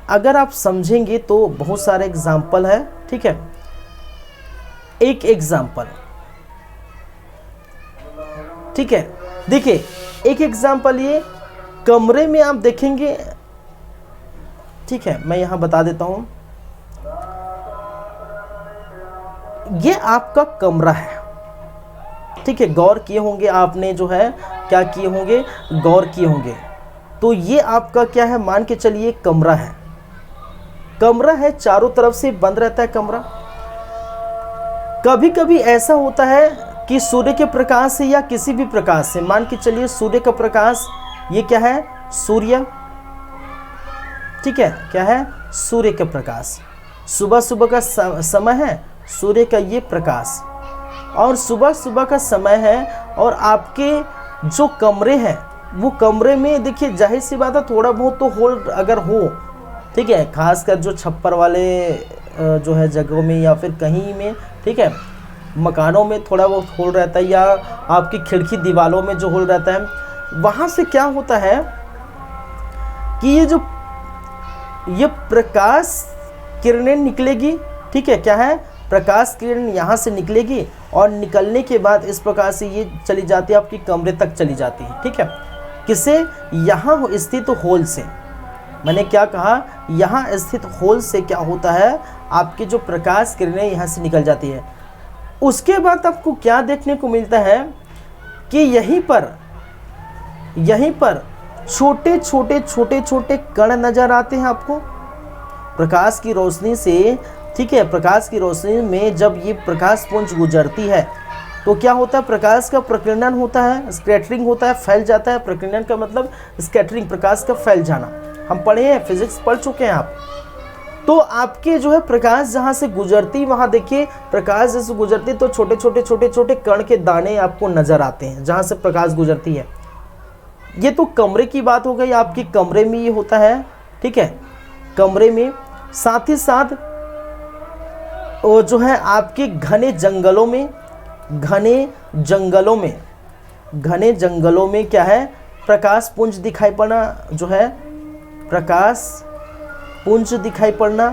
अगर आप समझेंगे तो बहुत सारे एग्जाम्पल है। ठीक है, एक एग्जाम्पल, ठीक है, देखिए एक एग्जाम्पल, ये कमरे में आप देखेंगे। ठीक है, मैं यहां बता देता हूं, ये आपका कमरा है। ठीक है, गौर किए होंगे आपने, जो है क्या किए होंगे? गौर किए होंगे। तो ये आपका क्या है? मान के चलिए कमरा है। कमरा है, चारों तरफ से बंद रहता है कमरा। कभी कभी ऐसा होता है कि सूर्य के प्रकाश से या किसी भी प्रकाश से, मान के चलिए सूर्य का प्रकाश, ये क्या है? सूर्य। ठीक है, क्या है? सूर्य का प्रकाश। सुबह सुबह का समय है, सूर्य का ये प्रकाश, और सुबह सुबह का समय है, और आपके जो कमरे हैं वो कमरे में देखिए जाहिर सी बात है थोड़ा बहुत तो होल अगर हो, ठीक है, खासकर जो छप्पर वाले जो है जगहों में या फिर कहीं में, ठीक है, मकानों में थोड़ा बहुत होल रहता है, या आपकी खिड़की दीवारों में जो होल रहता है, वहाँ से क्या होता है कि ये प्रकाश किरणें निकलेगी। ठीक है, क्या है? प्रकाश किरण यहाँ से निकलेगी, और निकलने के बाद इस प्रकार से ये चली जाती है, आपकी कमरे तक चली जाती है। ठीक है, किसे? यहाँ स्थित होल से। मैंने क्या कहा? यहाँ स्थित होल से क्या होता है? आपकी जो प्रकाश किरणें यहाँ से निकल जाती है। उसके बाद आपको क्या देखने को मिलता है कि यहीं पर छोटे छोटे कण नजर आते हैं आपको प्रकाश की रोशनी से। ठीक है, प्रकाश की रोशनी में जब ये प्रकाश पुंज गुजरती है तो क्या होता है? प्रकाश का प्रकीर्णन होता है, स्कैटरिंग होता है, फैल जाता है। प्रकीर्णन का मतलब स्कैटरिंग, प्रकाश का फैल जाना। हम पढ़े हैं, फिजिक्स पढ़ चुके हैं आप। तो आपके जो है प्रकाश जहाँ से गुजरती, वहाँ देखिए प्रकाश जैसे गुजरती तो छोटे छोटे कण के दाने आपको नजर आते हैं जहाँ से प्रकाश गुजरती है। ये तो कमरे की बात हो गई, आपके कमरे में ये होता है। ठीक है, कमरे में, साथ ही साथ वो जो है आपके घने जंगलों में क्या है? प्रकाश पुंज दिखाई पड़ना, जो है प्रकाश पुंज दिखाई पड़ना,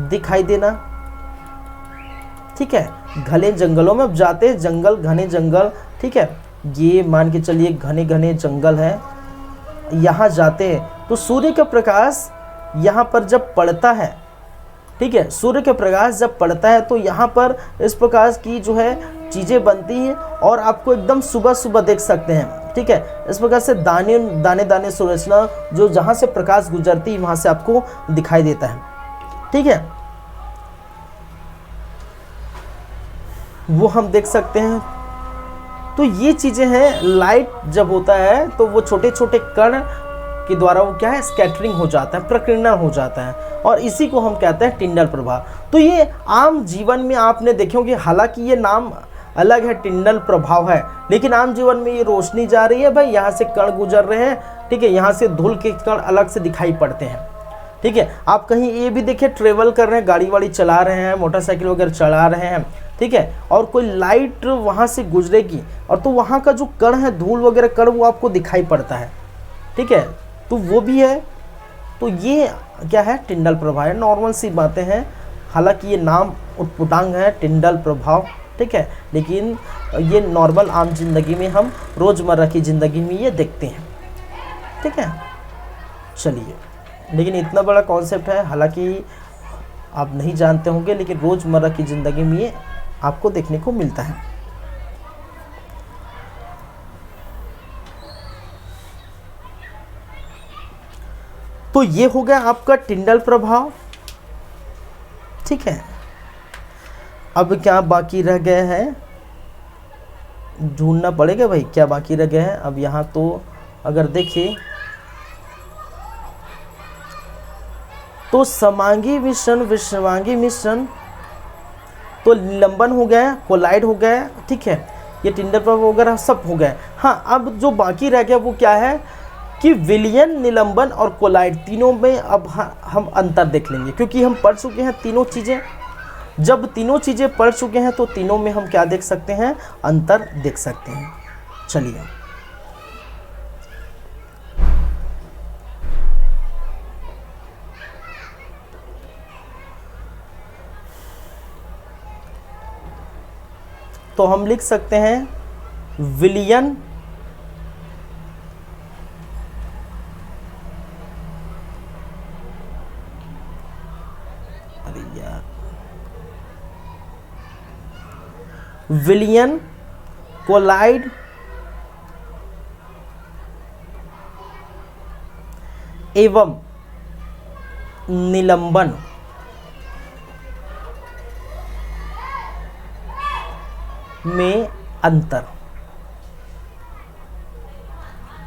दिखाई देना। ठीक है, घने जंगलों में अब जाते हैं, जंगल, घने जंगल। ठीक है, ये मान के चलिए घने जंगल है, यहाँ जाते हैं तो सूर्य का प्रकाश यहाँ पर जब पड़ता है, ठीक है, सूर्य का प्रकाश जब पड़ता है तो यहाँ पर इस प्रकार की जो है चीज़ें बनती हैं, और आपको एकदम सुबह देख सकते हैं। ठीक है, इस प्रकार से दाने संरचना जो जहाँ से प्रकाश गुजरती है वहाँ से आपको दिखाई देता है। ठीक है, वो हम देख सकते हैं। तो ये चीज़ें हैं। लाइट जब होता है तो वो छोटे कण के द्वारा वो क्या है? स्कैटरिंग हो जाता है, प्रकीर्णन हो जाता है, और इसी को हम कहते हैं टिंडल प्रभाव। तो ये आम जीवन में आपने देखे होंगे, हालांकि ये नाम अलग है, टिंडल प्रभाव है, लेकिन आम जीवन में ये रोशनी जा रही है भाई, यहाँ से कण गुजर रहे हैं। ठीक है, यहाँ से धूल के कण अलग से दिखाई पड़ते हैं। ठीक है, आप कहीं ये भी देखिए ट्रेवल कर रहे हैं, गाड़ी वाड़ी चला रहे हैं, मोटरसाइकिल वगैरह चला रहे हैं, ठीक है, और कोई लाइट वहाँ से गुजरेगी, और तो वहाँ का जो कण है, धूल वगैरह कण, वो आपको दिखाई पड़ता है। ठीक है, तो वो भी है। तो ये क्या है? टिंडल प्रभाव है। नॉर्मल सी बातें हैं, हालांकि ये नाम उटपुटांग है, टिंडल प्रभाव। ठीक है, लेकिन ये नॉर्मल आम जिंदगी में, हम रोज़मर्रा की ज़िंदगी में ये देखते हैं। ठीक है, चलिए, लेकिन इतना बड़ा कॉन्सेप्ट है, हालांकि आप नहीं जानते होंगे, लेकिन रोज़मर्रा की ज़िंदगी में ये आपको देखने को मिलता है। तो ये हो गया आपका टिंडल प्रभाव। ठीक है, अब क्या बाकी रह गए हैं? ढूंढना पड़ेगा भाई, क्या बाकी रह गए हैं। अब यहाँ तो अगर देखिए तो समांगी मिश्रण, विषमांगी मिश्रण, तो निलंबन हो गया, कोलाइड हो गया, ठीक है, ये टिंडरपेपर वगैरह सब हो गया। हाँ, अब जो बाकी रह गया वो क्या है कि विलयन, निलंबन और कोलाइड तीनों में अब हम अंतर देख लेंगे, क्योंकि हम पढ़ चुके हैं तीनों चीज़ें। जब तीनों चीज़ें पढ़ चुके हैं तो तीनों में हम क्या देख सकते हैं, अंतर देख सकते हैं। चलिए, तो हम लिख सकते हैं विलयन, विलयन, कोलाइड एवं निलंबन में अंतर।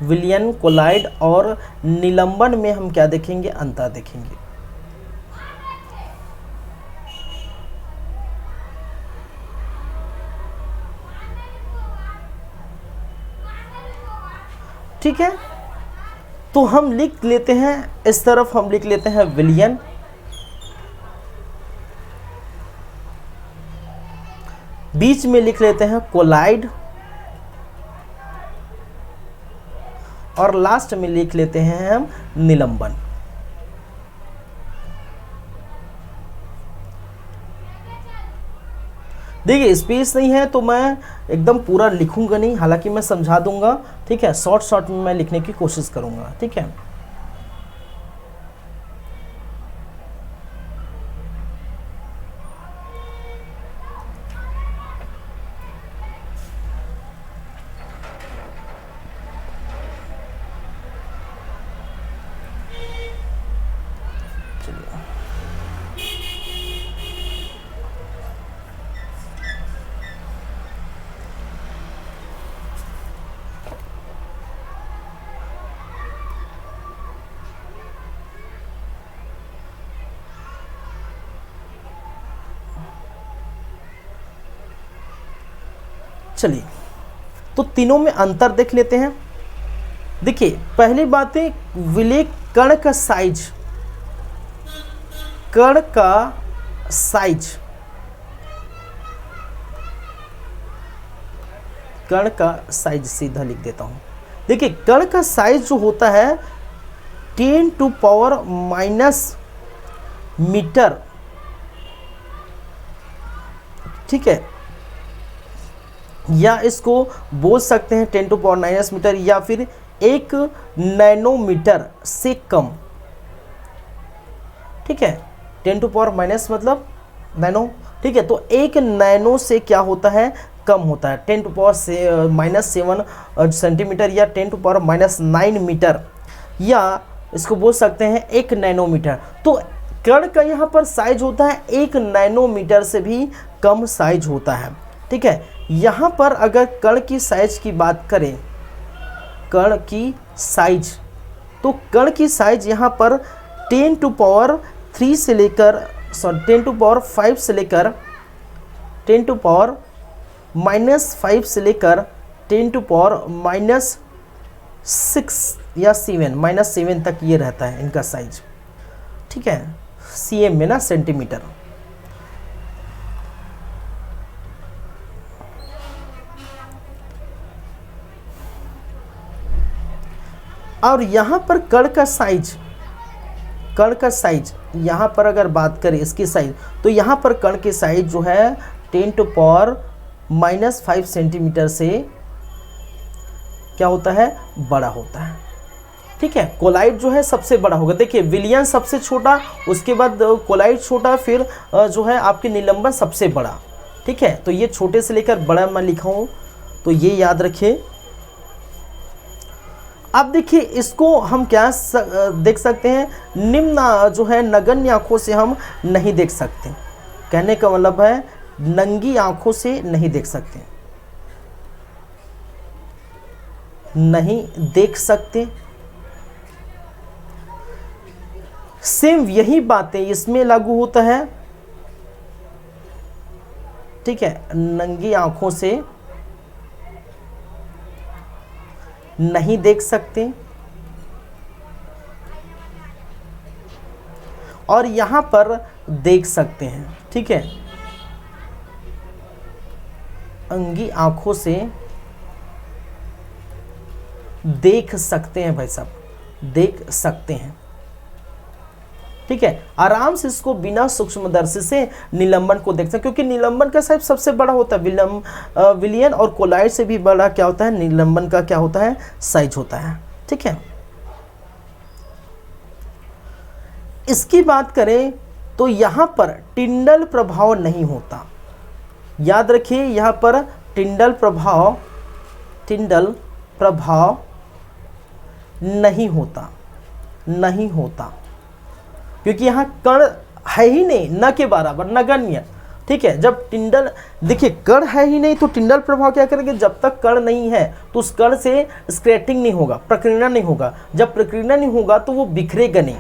विलयन, कोलाइड और निलंबन में हम क्या देखेंगे, अंतर देखेंगे। ठीक है, तो हम लिख लेते हैं, इस तरफ हम लिख लेते हैं विलयन, बीच में लिख लेते हैं कोलाइड और लास्ट में लिख लेते हैं हम निलंबन। देखिए स्पेस नहीं है तो मैं एकदम पूरा लिखूंगा नहीं, हालांकि मैं समझा दूंगा, ठीक है, शॉर्ट शॉर्ट में मैं लिखने की कोशिश करूंगा, ठीक है। चलिए, तो तीनों में अंतर देख लेते हैं। देखिए पहली बात है विलेय कण का साइज, कण का साइज, कण का साइज सीधा लिख देता हूं। देखिए कण का साइज जो होता है 10⁻⁻, मीटर, ठीक है, या इसको बोल सकते हैं 10⁻⁹ मीटर या फिर 1 नैनोमीटर से कम, ठीक है, 10⁻⁻ मतलब नैनो, ठीक है, तो 1 नैनो से क्या होता है, कम होता है, 10⁻⁻7 सेंटीमीटर या 10⁻⁹ मीटर, या इसको बोल सकते हैं 1 नैनोमीटर। तो कण का यहाँ पर साइज होता है 1 नैनोमीटर से भी कम साइज होता है, ठीक है। यहाँ पर अगर कण की साइज की बात करें, कण की साइज, तो कण की साइज यहाँ पर 10⁻³ से लेकर 10⁻⁵ से लेकर 10⁻⁻5 से लेकर 10⁻⁻6 या 7 तक ये रहता है इनका साइज, ठीक है, cm में ना, सेंटीमीटर। और यहाँ पर कण का साइज, कण का साइज यहाँ पर अगर बात करें इसकी साइज, तो यहाँ पर कण की साइज जो है 10⁻⁻5 सेंटीमीटर से क्या होता है, बड़ा होता है, ठीक है। कोलाइड जो है सबसे बड़ा होगा। देखिए विलयन सबसे छोटा, उसके बाद कोलाइड छोटा, फिर जो है आपके निलंबन सबसे बड़ा, ठीक है। तो ये छोटे से लेकर बड़ा मैं लिखा हूँ, तो ये याद रखिए। अब देखिए इसको हम क्या देख सकते हैं, निम्न जो है नगण्य आँखों से हम नहीं देख सकते, कहने का मतलब है नंगी आँखों से नहीं देख सकते, नहीं देख सकते, सेम यही बातें इसमें लागू होता है, ठीक है। नंगी आंखों से नहीं देख सकते, और यहां पर देख सकते हैं, ठीक है। नंगी आंखों से देख सकते हैं भाई साहब, देख सकते हैं, ठीक है। आराम से इसको बिना सूक्ष्मदर्शी से निलंबन को देख सकते, क्योंकि निलंबन का साइज सबसे बड़ा होता है। विलियन और कोलाइड से भी बड़ा क्या होता है, निलंबन का क्या होता है, साइज होता है, ठीक है। इसकी बात करें तो यहां पर टिंडल प्रभाव नहीं होता। याद रखिए यहां पर टिंडल प्रभाव नहीं होता, नहीं होता, क्योंकि यहां कण है ही नहीं, न के बराबर, नगण्य, ठीक है। जब टिंडल, देखिए कण है ही नहीं तो टिंडल प्रभाव क्या करेंगे, जब तक कण नहीं है तो उस कण से स्क्रैटिंग नहीं होगा, प्रकीर्णन नहीं होगा। जब प्रकीर्णन नहीं होगा तो वो बिखरेगा नहीं।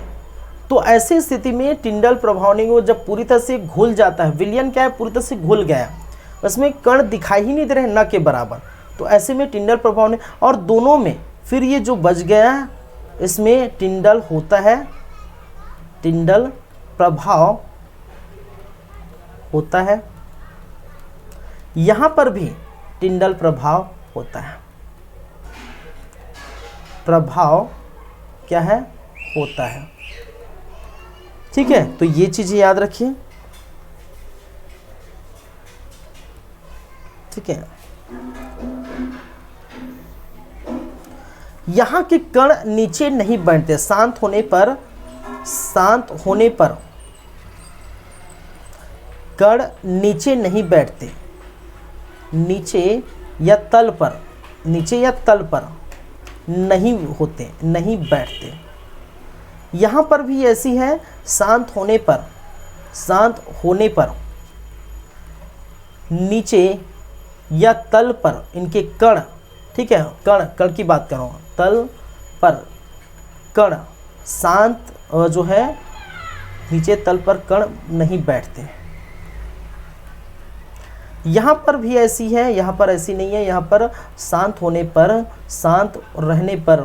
तो ऐसी स्थिति में टिंडल प्रभाव नहीं हो, जब पूरी तरह से घुल जाता है। विलियन क्या है, पूरी तरह से घुल गया, उसमें कण दिखाई ही नहीं दे रहे, न के बराबर, तो ऐसे में टिंडल प्रभाव नहीं। और दोनों में फिर ये जो बच गया इसमें टिंडल होता है, टिंडल प्रभाव होता है, यहां पर भी टिंडल प्रभाव होता है, प्रभाव क्या है, होता है, ठीक है। तो ये चीजें याद रखिए, ठीक है। यहां के कण नीचे नहीं बैठते, शांत होने पर कण नीचे नहीं बैठते, नीचे या तल पर नहीं होते, नहीं बैठते। यहां पर भी ऐसी है, शांत होने पर नीचे या तल पर इनके कण, ठीक है, कण की बात कर रहा हूं, तल पर कण शांत जो है, नीचे तल पर कण नहीं बैठते। यहां पर भी ऐसी है, यहां पर ऐसी नहीं है। यहां पर शांत होने पर, शांत रहने पर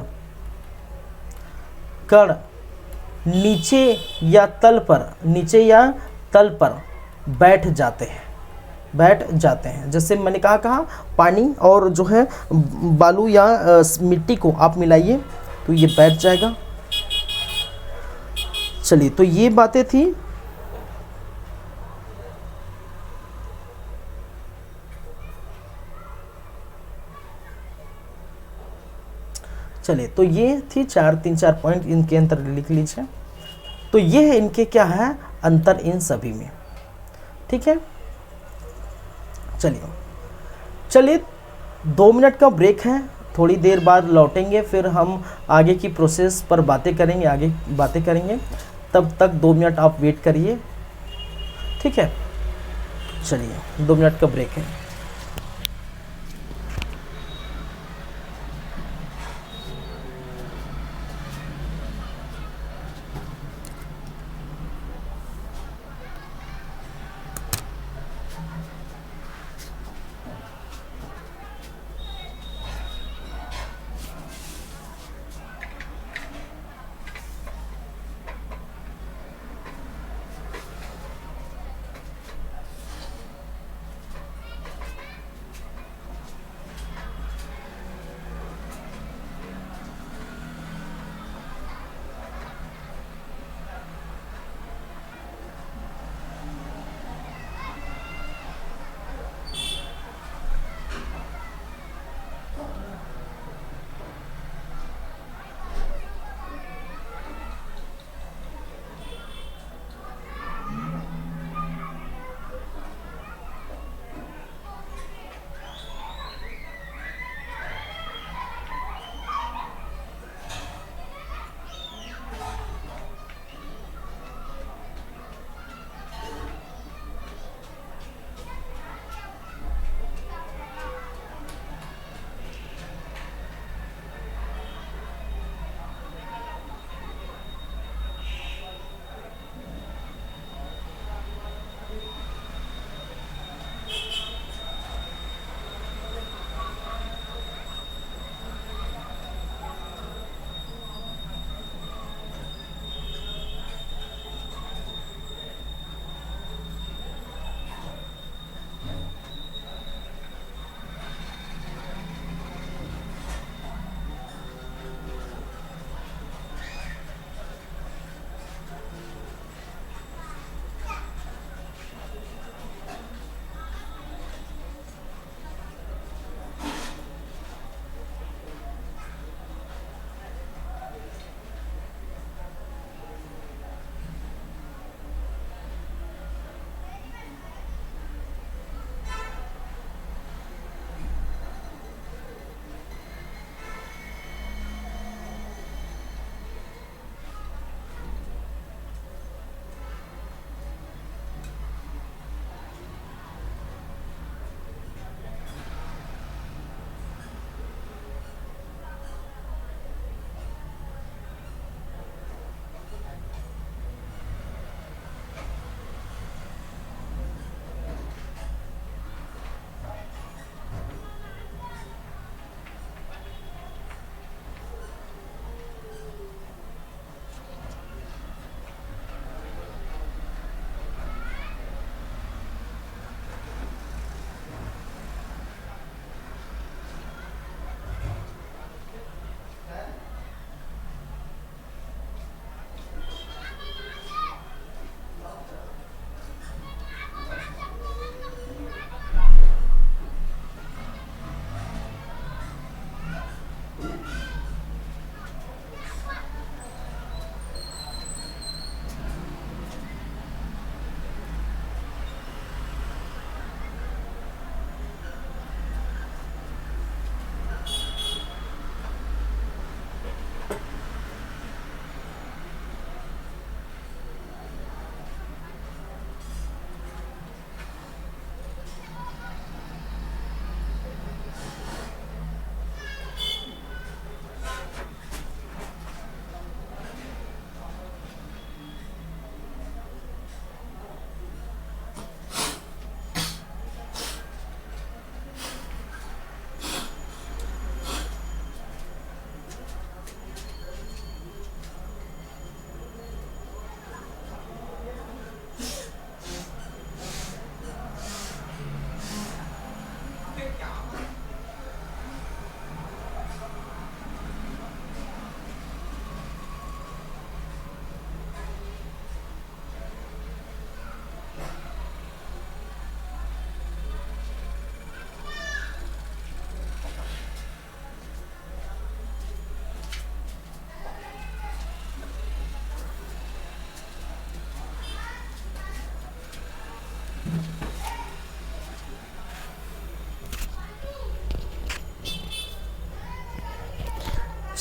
कण नीचे या तल पर बैठ जाते हैं। जैसे मैंने कहा पानी और जो है बालू या मिट्टी को आप मिलाइए तो ये बैठ जाएगा। चलिए, तो ये बातें थी। चलिए, तो ये थी 3-4 पॉइंट, इनके अंतर लिख लीजिए। तो ये है इनके क्या है, अंतर इन सभी में, ठीक है। चलिए 2 मिनट का ब्रेक है, थोड़ी देर बाद लौटेंगे, फिर हम आगे की प्रोसेस पर बातें करेंगे। तब तक 2 मिनट आप वेट करिए, ठीक है। चलिए 2 मिनट का ब्रेक है।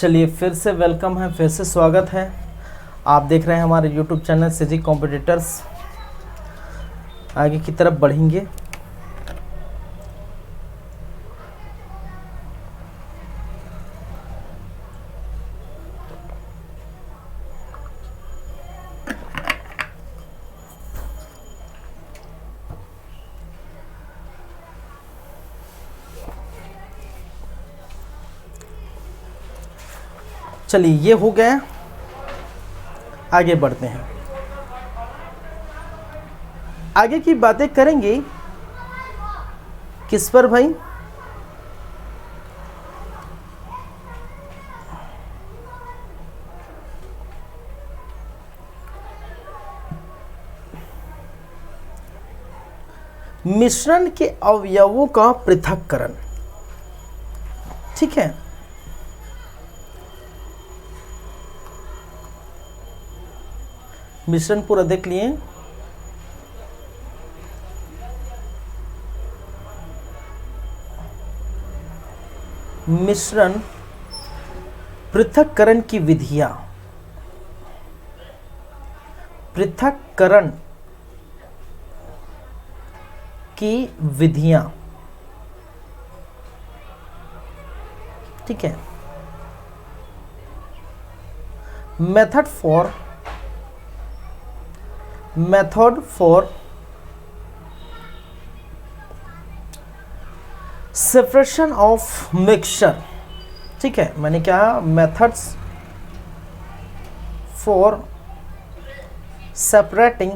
चलिए फिर से वेलकम है, फिर से स्वागत है। आप देख रहे हैं हमारे यूट्यूब चैनल सीजी कॉम्पिटिटर्स। आगे की तरफ बढ़ेंगे। चलिए ये हो गया, आगे बढ़ते हैं। आगे की बातें करेंगे किस पर भाई? मिश्रण के अवयवों का पृथक्करण। ठीक है, मिश्रण पूरा देख लिए। मिश्रण पृथक्करण की विधियां, पृथक्करण की विधियां। ठीक है, method for separation of mixture. ठीक है, मैंने क्या methods for separating,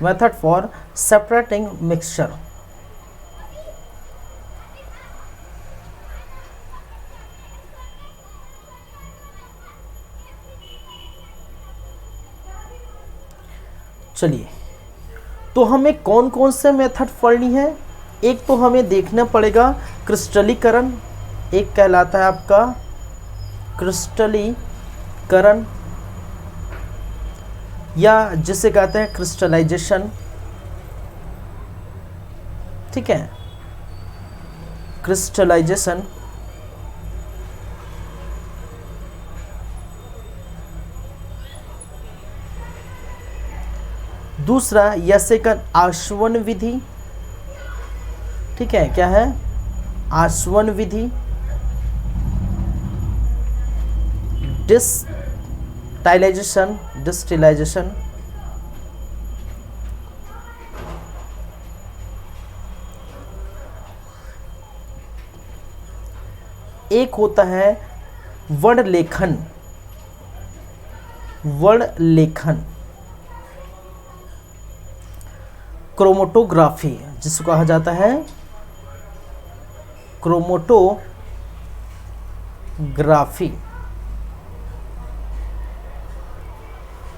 method for separating mixture. चलिए, तो हमें कौन कौन से मेथड पढ़नी है? एक तो हमें देखना पड़ेगा क्रिस्टलीकरण, एक कहलाता है आपका क्रिस्टलीकरण या जिसे कहते हैं क्रिस्टलाइजेशन। ठीक है, क्रिस्टलाइजेशन। दूसरा या सेकंड आसवन विधि। ठीक है, क्या है? आसवन विधि। डिस्टिलाइजेशन। एक होता है वर्णलेखन। क्रोमेटोग्राफी, जिसको कहा जाता है क्रोमेटोग्राफी।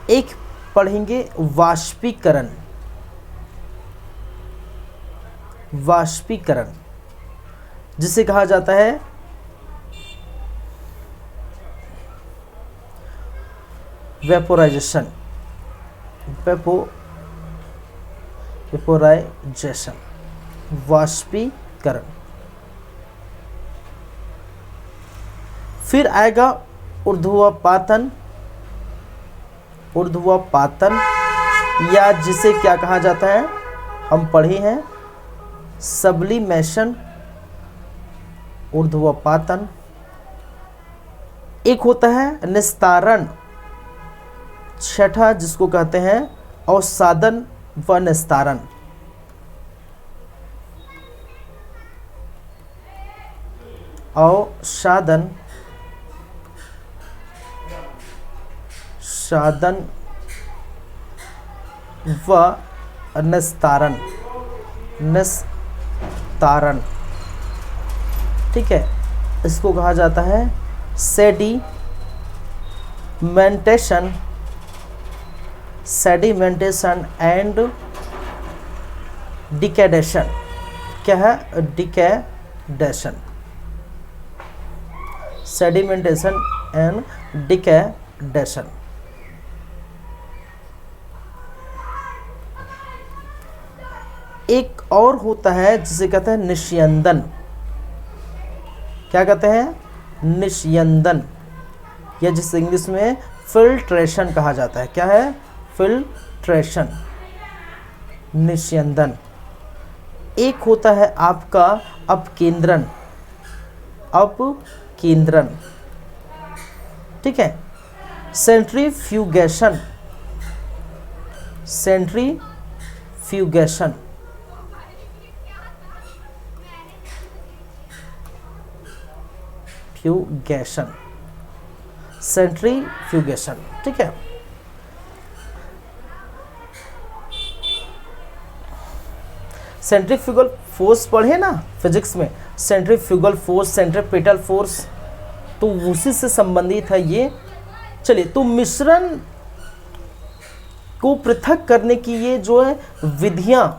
एक पढ़ेंगे वाष्पीकरण। जिसे कहा जाता है वेपोराइजेशन। वाष्पीकरण। फिर आएगा ऊर्ध्वपातन या जिसे क्या कहा जाता है, हम पढ़े हैं सब्लिमेशन, ऊर्ध्वपातन। एक होता है निस्तारण, छठा, जिसको कहते हैं अवसादन व निस्तारण। अवसादन व निस्तारण। ठीक है, इसको कहा जाता है सेडिमेंटेशन एंड डिकेडेशन। क्या है? डिकेडेशन, सेडिमेंटेशन एंड डिकेडेशन। एक और होता है जिसे कहते हैं निस्यंदन। क्या कहते हैं, निस्यंदन, या जिस इंग्लिश में फिल्ट्रेशन कहा जाता है। क्या है, फिल्ट्रेशन, निस्यंदन। एक होता है आपका अपकेंद्रन, अपकेंद्रन, ठीक है। सेंट्रीफ्यूगेशन, सेंट्रीफ्यूगेशन, फ्यूगेशन, सेंट्रीफ्यूगेशन, ठीक है। सेंट्रीफ्यूगल फोर्स पढ़े ना फिजिक्स में, सेंट्रीफ्यूगल फोर्स, सेंट्रीपिटल फोर्स, तो उसी से संबंधित है ये। चलिए, तो मिश्रण को पृथक करने की ये जो है विधियां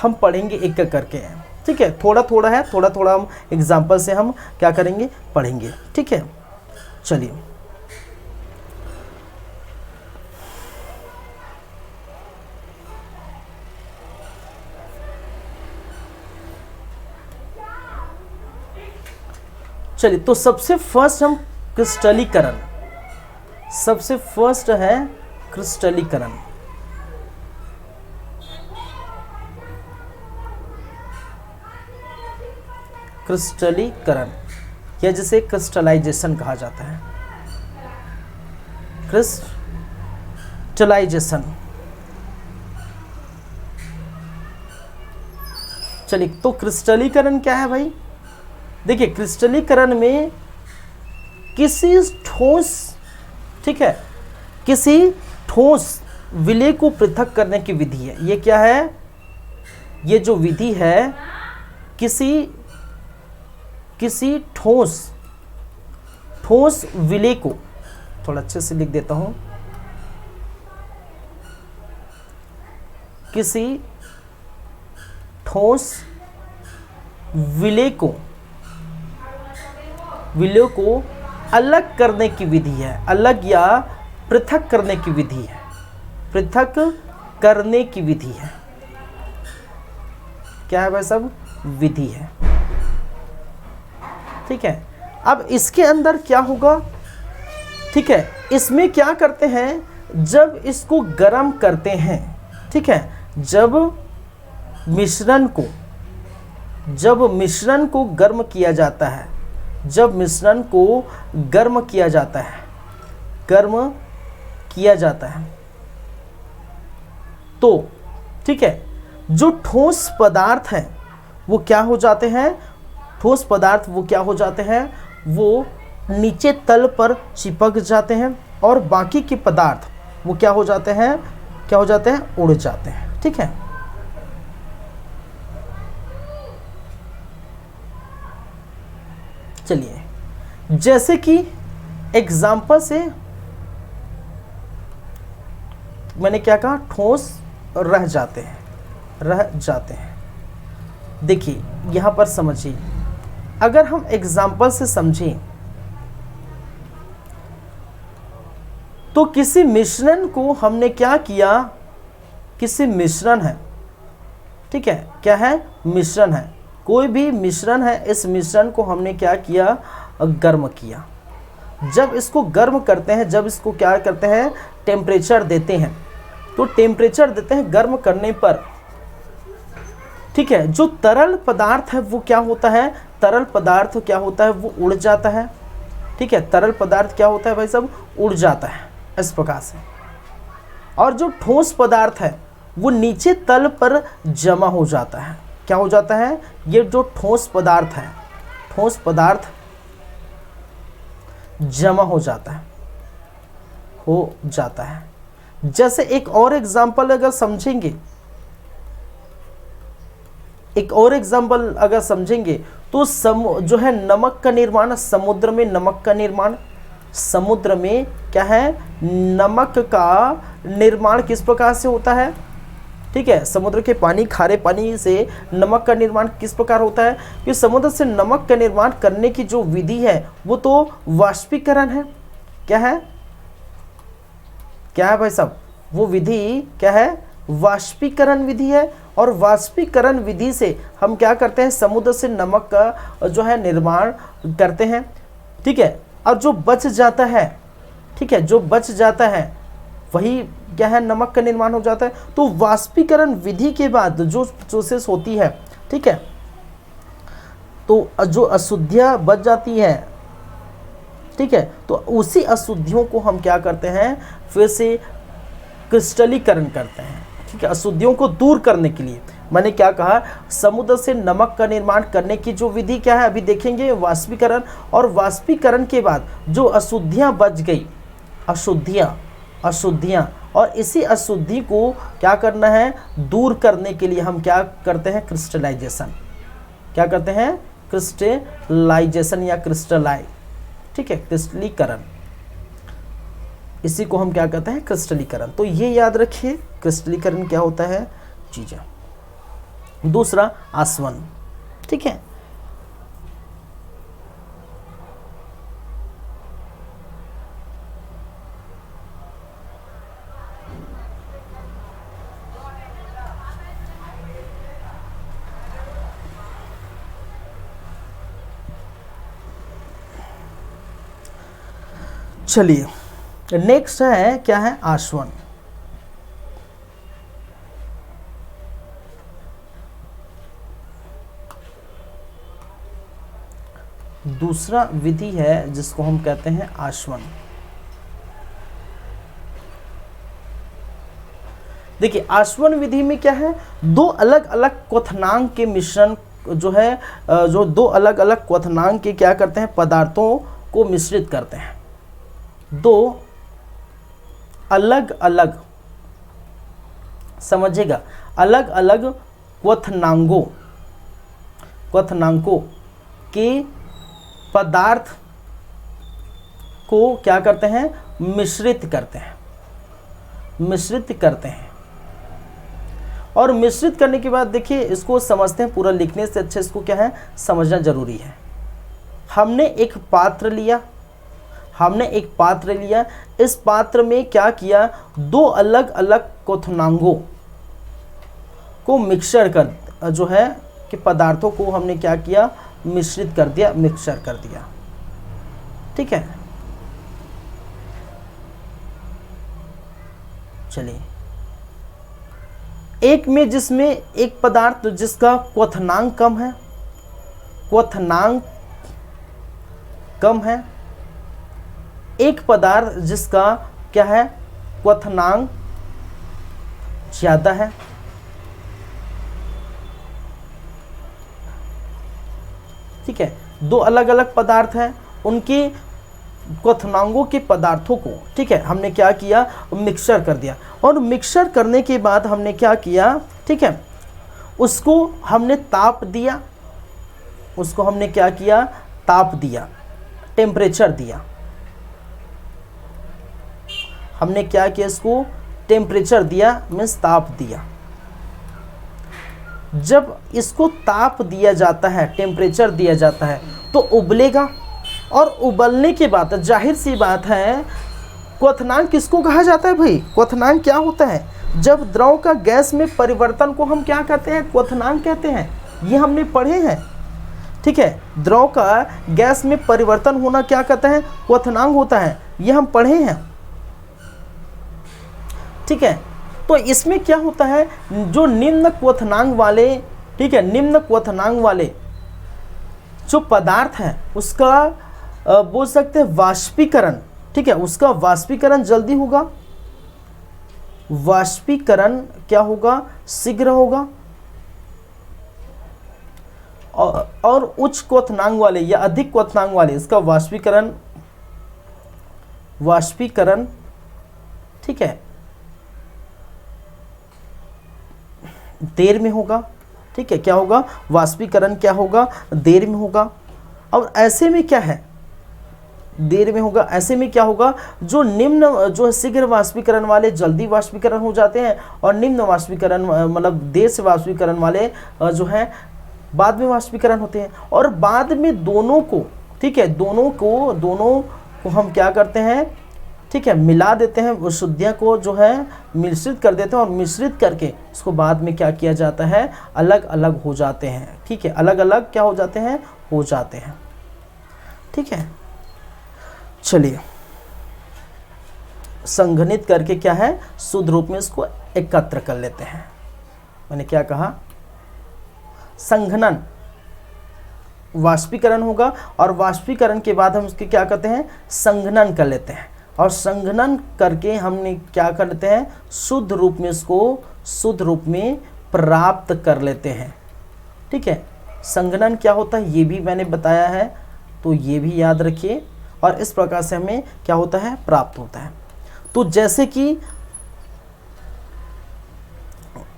हम पढ़ेंगे एक एक करके हैं, ठीक है। थोड़ा थोड़ा है, थोड़ा थोड़ा हम एग्जाम्पल से हम क्या करेंगे, पढ़ेंगे, ठीक है। चलिए, चलिए, तो सबसे फर्स्ट हम क्रिस्टलीकरण, सबसे फर्स्ट है क्रिस्टलीकरण। क्रिस्टलीकरण या जिसे क्रिस्टलाइजेशन कहा जाता है, क्रिस्टलाइजेशन। चलिए, तो क्रिस्टलीकरण क्या है भाई? देखिए, क्रिस्टलीकरण में किसी ठोस, ठीक है, किसी ठोस विलय को पृथक करने की विधि है। ये क्या है? ये जो विधि है किसी ठोस विलय को, थोड़ा अच्छे से लिख देता हूं, किसी ठोस विलय को अलग करने की विधि है, अलग या पृथक करने की विधि है, पृथक करने की विधि है। क्या है भाई साहब? विधि है, ठीक है। अब इसके अंदर क्या होगा, ठीक है, इसमें क्या करते हैं, जब इसको गर्म करते हैं, ठीक है, जब मिश्रण को गर्म किया जाता है, जब मिश्रण को गर्म किया जाता है, तो ठीक है, जो ठोस पदार्थ हैं वो क्या हो जाते हैं, ठोस पदार्थ वो क्या हो जाते हैं, वो नीचे तल पर चिपक जाते हैं, और बाकी के पदार्थ वो क्या हो जाते हैं, उड़ जाते हैं, ठीक है। चलिए, जैसे कि एग्जाम्पल से मैंने क्या कहा, ठोस रह जाते हैं। देखिए, यहां पर समझिए, अगर हम एग्जाम्पल से समझें तो किसी मिश्रण को हमने क्या किया, किसी मिश्रण है, ठीक है, क्या है, मिश्रण है, कोई भी मिश्रण है, इस मिश्रण को हमने क्या किया, गर्म किया। जब इसको गर्म करते हैं, जब इसको क्या करते हैं, टेम्परेचर देते हैं, तो टेम्परेचर देते हैं गर्म करने पर, ठीक है, जो तरल पदार्थ है वो क्या होता है, तरल पदार्थ क्या होता है, वो उड़ जाता है, ठीक है, तरल पदार्थ क्या होता है भाई साहब, उड़ जाता है इस प्रकार से। और जो ठोस पदार्थ है वो नीचे तल पर जमा हो जाता है। क्या हो जाता है, ये जो ठोस पदार्थ है, ठोस पदार्थ जमा हो जाता है। जैसे एक और एग्जाम्पल अगर समझेंगे, तो जो है नमक का निर्माण, समुद्र में नमक का निर्माण, समुद्र में क्या है, नमक का निर्माण किस प्रकार से होता है, ठीक है, समुद्र के पानी, खारे पानी से नमक का निर्माण किस प्रकार होता है, कि समुद्र से नमक का निर्माण करने की जो विधि है वो तो वाष्पीकरण है। क्या है भाई साहब, वो विधि क्या है, वाष्पीकरण विधि है, और वाष्पीकरण विधि से हम क्या करते हैं, समुद्र से नमक का जो है निर्माण करते हैं। ठीक है, और जो बच जाता है, ठीक है, जो बच जाता है वही क्या है, नमक का निर्माण हो जाता है। तो वाष्पीकरण विधि के बाद जो प्रोसेस होती है, ठीक है, तो जो अशुद्धियाँ बच जाती है, ठीक है, तो उसी अशुद्धियों को हम क्या करते हैं, फिर से क्रिस्टलीकरण करते हैं। ठीक है, अशुद्धियों को दूर करने के लिए मैंने क्या कहा, समुद्र से नमक का निर्माण करने की जो विधि क्या है अभी देखेंगे, वाष्पीकरण। और वाष्पीकरण के बाद जो अशुद्धियाँ बच गई, अशुद्धियाँ, और इसी अशुद्धि को क्या करना है, दूर करने के लिए हम क्या करते हैं, क्रिस्टलाइजेशन। क्या करते हैं, क्रिस्टलाइजेशन या क्रिस्टलाई, ठीक है, क्रिस्टलीकरण, इसी को हम क्या कहते हैं, क्रिस्टलीकरण। तो ये याद रखिए क्रिस्टलीकरण क्या होता है चीजें। दूसरा आसवन, ठीक है, चलिए नेक्स्ट है क्या है, आसवन। दूसरा विधि है जिसको हम कहते हैं आसवन। देखिए आसवन विधि में क्या है, दो अलग अलग क्वथनांक के मिश्रण जो है, जो दो अलग अलग क्वथनांक के क्या करते हैं, पदार्थों को मिश्रित करते हैं। दो अलग अलग, समझिएगा, अलग अलग क्वथनांकों के पदार्थ को क्या करते हैं, मिश्रित करते हैं। और मिश्रित करने के बाद देखिए इसको समझते हैं, पूरा लिखने से अच्छे इसको क्या है समझना जरूरी है। हमने एक पात्र लिया, इस पात्र में क्या किया, दो अलग अलग क्वथनांकों को मिक्सर कर जो है कि पदार्थों को हमने क्या किया, मिश्रित कर दिया, मिक्सर कर दिया। ठीक है, चलिए एक में जिसमें एक पदार्थ जिसका क्वथनांक कम है, एक पदार्थ जिसका क्या है, क्वथनांक ज्यादा है। ठीक है, दो अलग अलग पदार्थ हैं, उनके क्वथनांकों के पदार्थों को, ठीक है, हमने क्या किया, मिक्सर कर दिया। और मिक्सर करने के बाद हमने क्या किया, ठीक है, उसको हमने ताप दिया, ताप दिया, टेम्परेचर दिया। हमने क्या किया, इसको टेम्परेचर दिया, मीन्स ताप दिया। जब इसको ताप दिया जाता है, टेम्परेचर दिया जाता है, तो उबलेगा। और उबलने के बाद जाहिर सी बात है, क्वथनांक किसको कहा जाता है भाई, क्वथनांक क्या होता है, जब द्रव का गैस में परिवर्तन को हम क्या कहते हैं, क्वथनांक कहते हैं। ये हमने पढ़े हैं। ठीक है, द्रव का गैस में परिवर्तन होना क्या कहते हैं, क्वथनांक होता है, ये हम पढ़े हैं। ठीक है, तो इसमें क्या होता है, जो निम्न क्वथनांक वाले, ठीक है, निम्न क्वथनांक वाले जो पदार्थ है उसका बोल सकते हैं वाष्पीकरण। ठीक है, उसका वाष्पीकरण जल्दी होगा, वाष्पीकरण क्या होगा, शीघ्र होगा। और उच्च क्वथनांक वाले या अधिक क्वथनांक वाले इसका वाष्पीकरण ठीक है देर में होगा। ठीक है, क्या होगा, वाष्पीकरण क्या होगा, देर में होगा। और ऐसे में क्या है, देर में होगा। ऐसे में क्या होगा, जो निम्न जो शीघ्र वाष्पीकरण वाले जल्दी वाष्पीकरण हो जाते हैं, और निम्न वाष्पीकरण मतलब देर से वाष्पीकरण वाले जो है बाद में वाष्पीकरण होते हैं। और बाद में दोनों को, ठीक है, दोनों को हम क्या करते हैं, ठीक है, मिला देते हैं, अशुद्धियाँ को जो है मिश्रित कर देते हैं और मिश्रित करके उसको बाद में क्या किया जाता है, अलग अलग हो जाते हैं। ठीक है, अलग अलग क्या हो जाते हैं, हो जाते हैं। ठीक है, चलिए संघनित करके क्या है, शुद्ध रूप में इसको एकत्र कर लेते हैं। मैंने क्या कहा, संघनन वाष्पीकरण होगा और वाष्पीकरण के बाद हम उसके क्या करते हैं, संघनन कर लेते हैं और संघनन करके हमने क्या कर लेते हैं, शुद्ध रूप में इसको शुद्ध रूप में प्राप्त कर लेते हैं। ठीक है, संघनन क्या होता है ये भी मैंने बताया है, तो ये भी याद रखिए और इस प्रकार से हमें क्या होता है, प्राप्त होता है। तो जैसे कि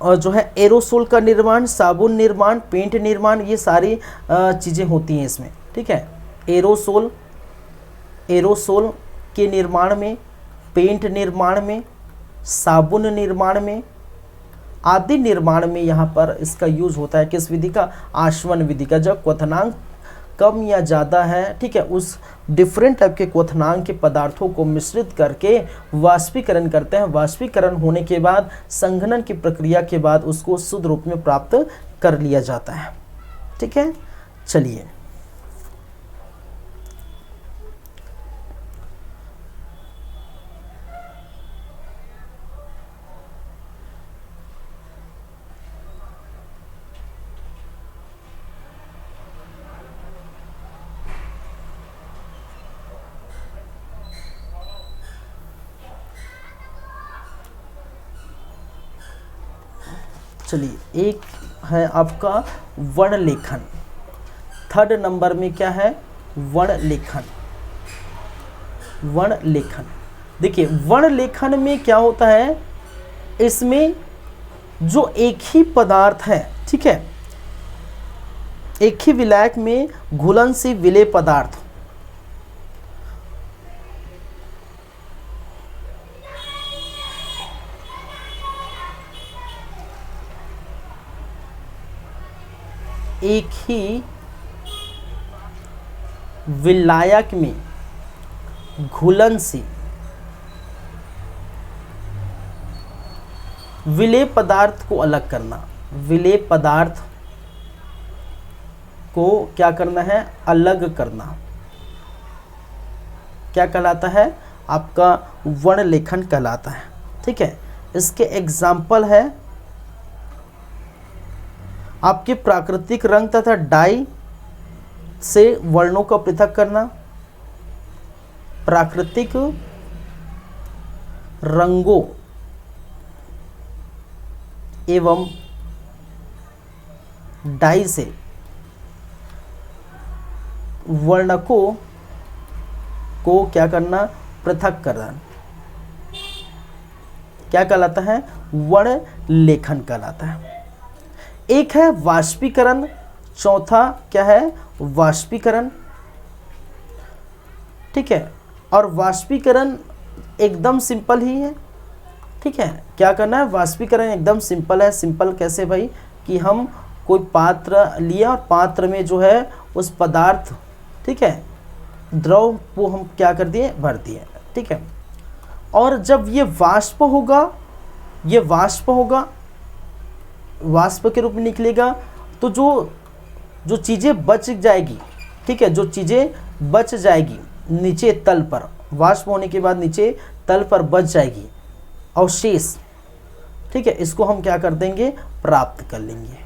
और जो है एरोसोल का निर्माण, साबुन निर्माण, पेंट निर्माण, ये सारी चीज़ें होती हैं इसमें। ठीक है, एरोसोल के निर्माण में, पेंट निर्माण में, साबुन निर्माण में आदि निर्माण में यहाँ पर इसका यूज होता है। किस विधि का, आशवन विधि का। जब क्वथनांक कम या ज़्यादा है, ठीक है, उस डिफरेंट टाइप के क्वथनांक के पदार्थों को मिश्रित करके वाष्पीकरण करते हैं। वाष्पीकरण होने के बाद संघनन की प्रक्रिया के बाद उसको शुद्ध रूप में प्राप्त कर लिया जाता है। ठीक है, चलिए एक है आपका वर्ण लेखन। थर्ड नंबर में क्या है, वर्ण लेखन। वर्ण लेखन, देखिए वर्ण लेखन में क्या होता है, इसमें जो एक ही पदार्थ है, ठीक है, एक ही विलायक में घुलन से विलेय पदार्थ, एक ही विलायक में घुलन से विलेय पदार्थ को अलग करना, विलेय पदार्थ को क्या करना है, अलग करना, क्या कहलाता है, आपका वर्ण लेखन कहलाता है। ठीक है, इसके एग्जाम्पल है आपके प्राकृतिक रंग तथा डाई से वर्णों का पृथक करना, प्राकृतिक रंगों एवं डाई से वर्णकों को क्या करना, पृथक करना, क्या कहलाता है, वर्ण लेखन कहलाता है। एक है वाष्पीकरण, चौथा क्या है, वाष्पीकरण। ठीक है, और वाष्पीकरण एकदम सिंपल ही है। ठीक है, क्या करना है, वाष्पीकरण एकदम सिंपल है। सिंपल कैसे भाई, कि हम कोई पात्र लिया और पात्र में जो है उस पदार्थ, ठीक है, द्रव को हम क्या कर दिए, भर दिए। ठीक है, और जब ये वाष्प होगा, ये वाष्प होगा, वाष्प के रूप में निकलेगा, तो जो चीज़ें बच जाएगी, ठीक है, जो चीज़ें बच जाएगी नीचे तल पर, वाष्प होने के बाद नीचे तल पर बच जाएगी अवशेष। ठीक है, इसको हम क्या कर देंगे, प्राप्त कर लेंगे।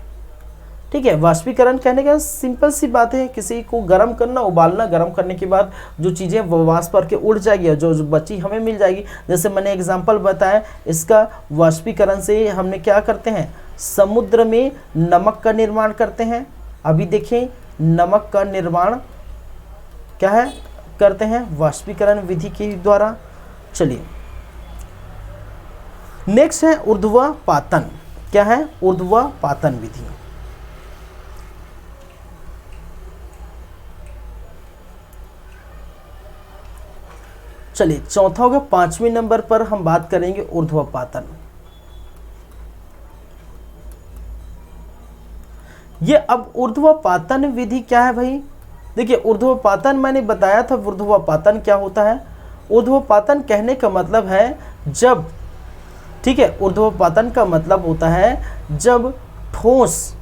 ठीक है, वाष्पीकरण कहने का सिंपल सी बात है, किसी को गर्म करना, उबालना, गर्म करने के बाद जो चीज़ें वाष्प करके उड़ जाएगी और जो बची हमें मिल जाएगी। जैसे मैंने एग्जांपल बताया इसका, वाष्पीकरण से हमने क्या करते हैं, समुद्र में नमक का निर्माण करते हैं। अभी देखें, नमक का निर्माण क्या है, करते हैं वाष्पीकरण विधि के द्वारा। चलिए नेक्स्ट है ऊर्ध्वपातन। क्या है, ऊर्ध्वपातन विधि। चलिए चौथा होगा, 5वें नंबर पर हम बात करेंगे ऊर्ध्वपातन। ये अब ऊर्ध्वपातन विधि क्या है भाई, देखिए ऊर्ध्वपातन मैंने बताया था, ऊर्ध्वपातन क्या होता है, ऊर्ध्वपातन कहने का मतलब है जब, ठीक है, ऊर्ध्वपातन का मतलब होता है जब ठोस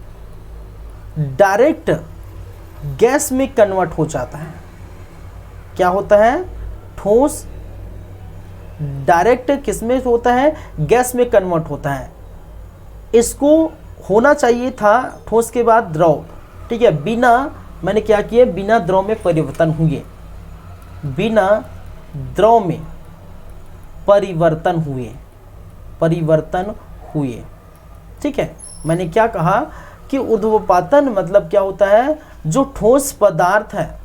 डायरेक्ट गैस में कन्वर्ट हो जाता है। क्या होता है? ठोस डायरेक्ट किसमें होता है? गैस में कन्वर्ट होता है। इसको होना चाहिए था ठोस के बाद द्रव, ठीक है, बिना, मैंने क्या किया, बिना द्रव में परिवर्तन हुए, बिना द्रव में परिवर्तन हुए, ठीक है। मैंने क्या कहा कि ऊर्ध्वपातन मतलब क्या होता है, जो ठोस पदार्थ है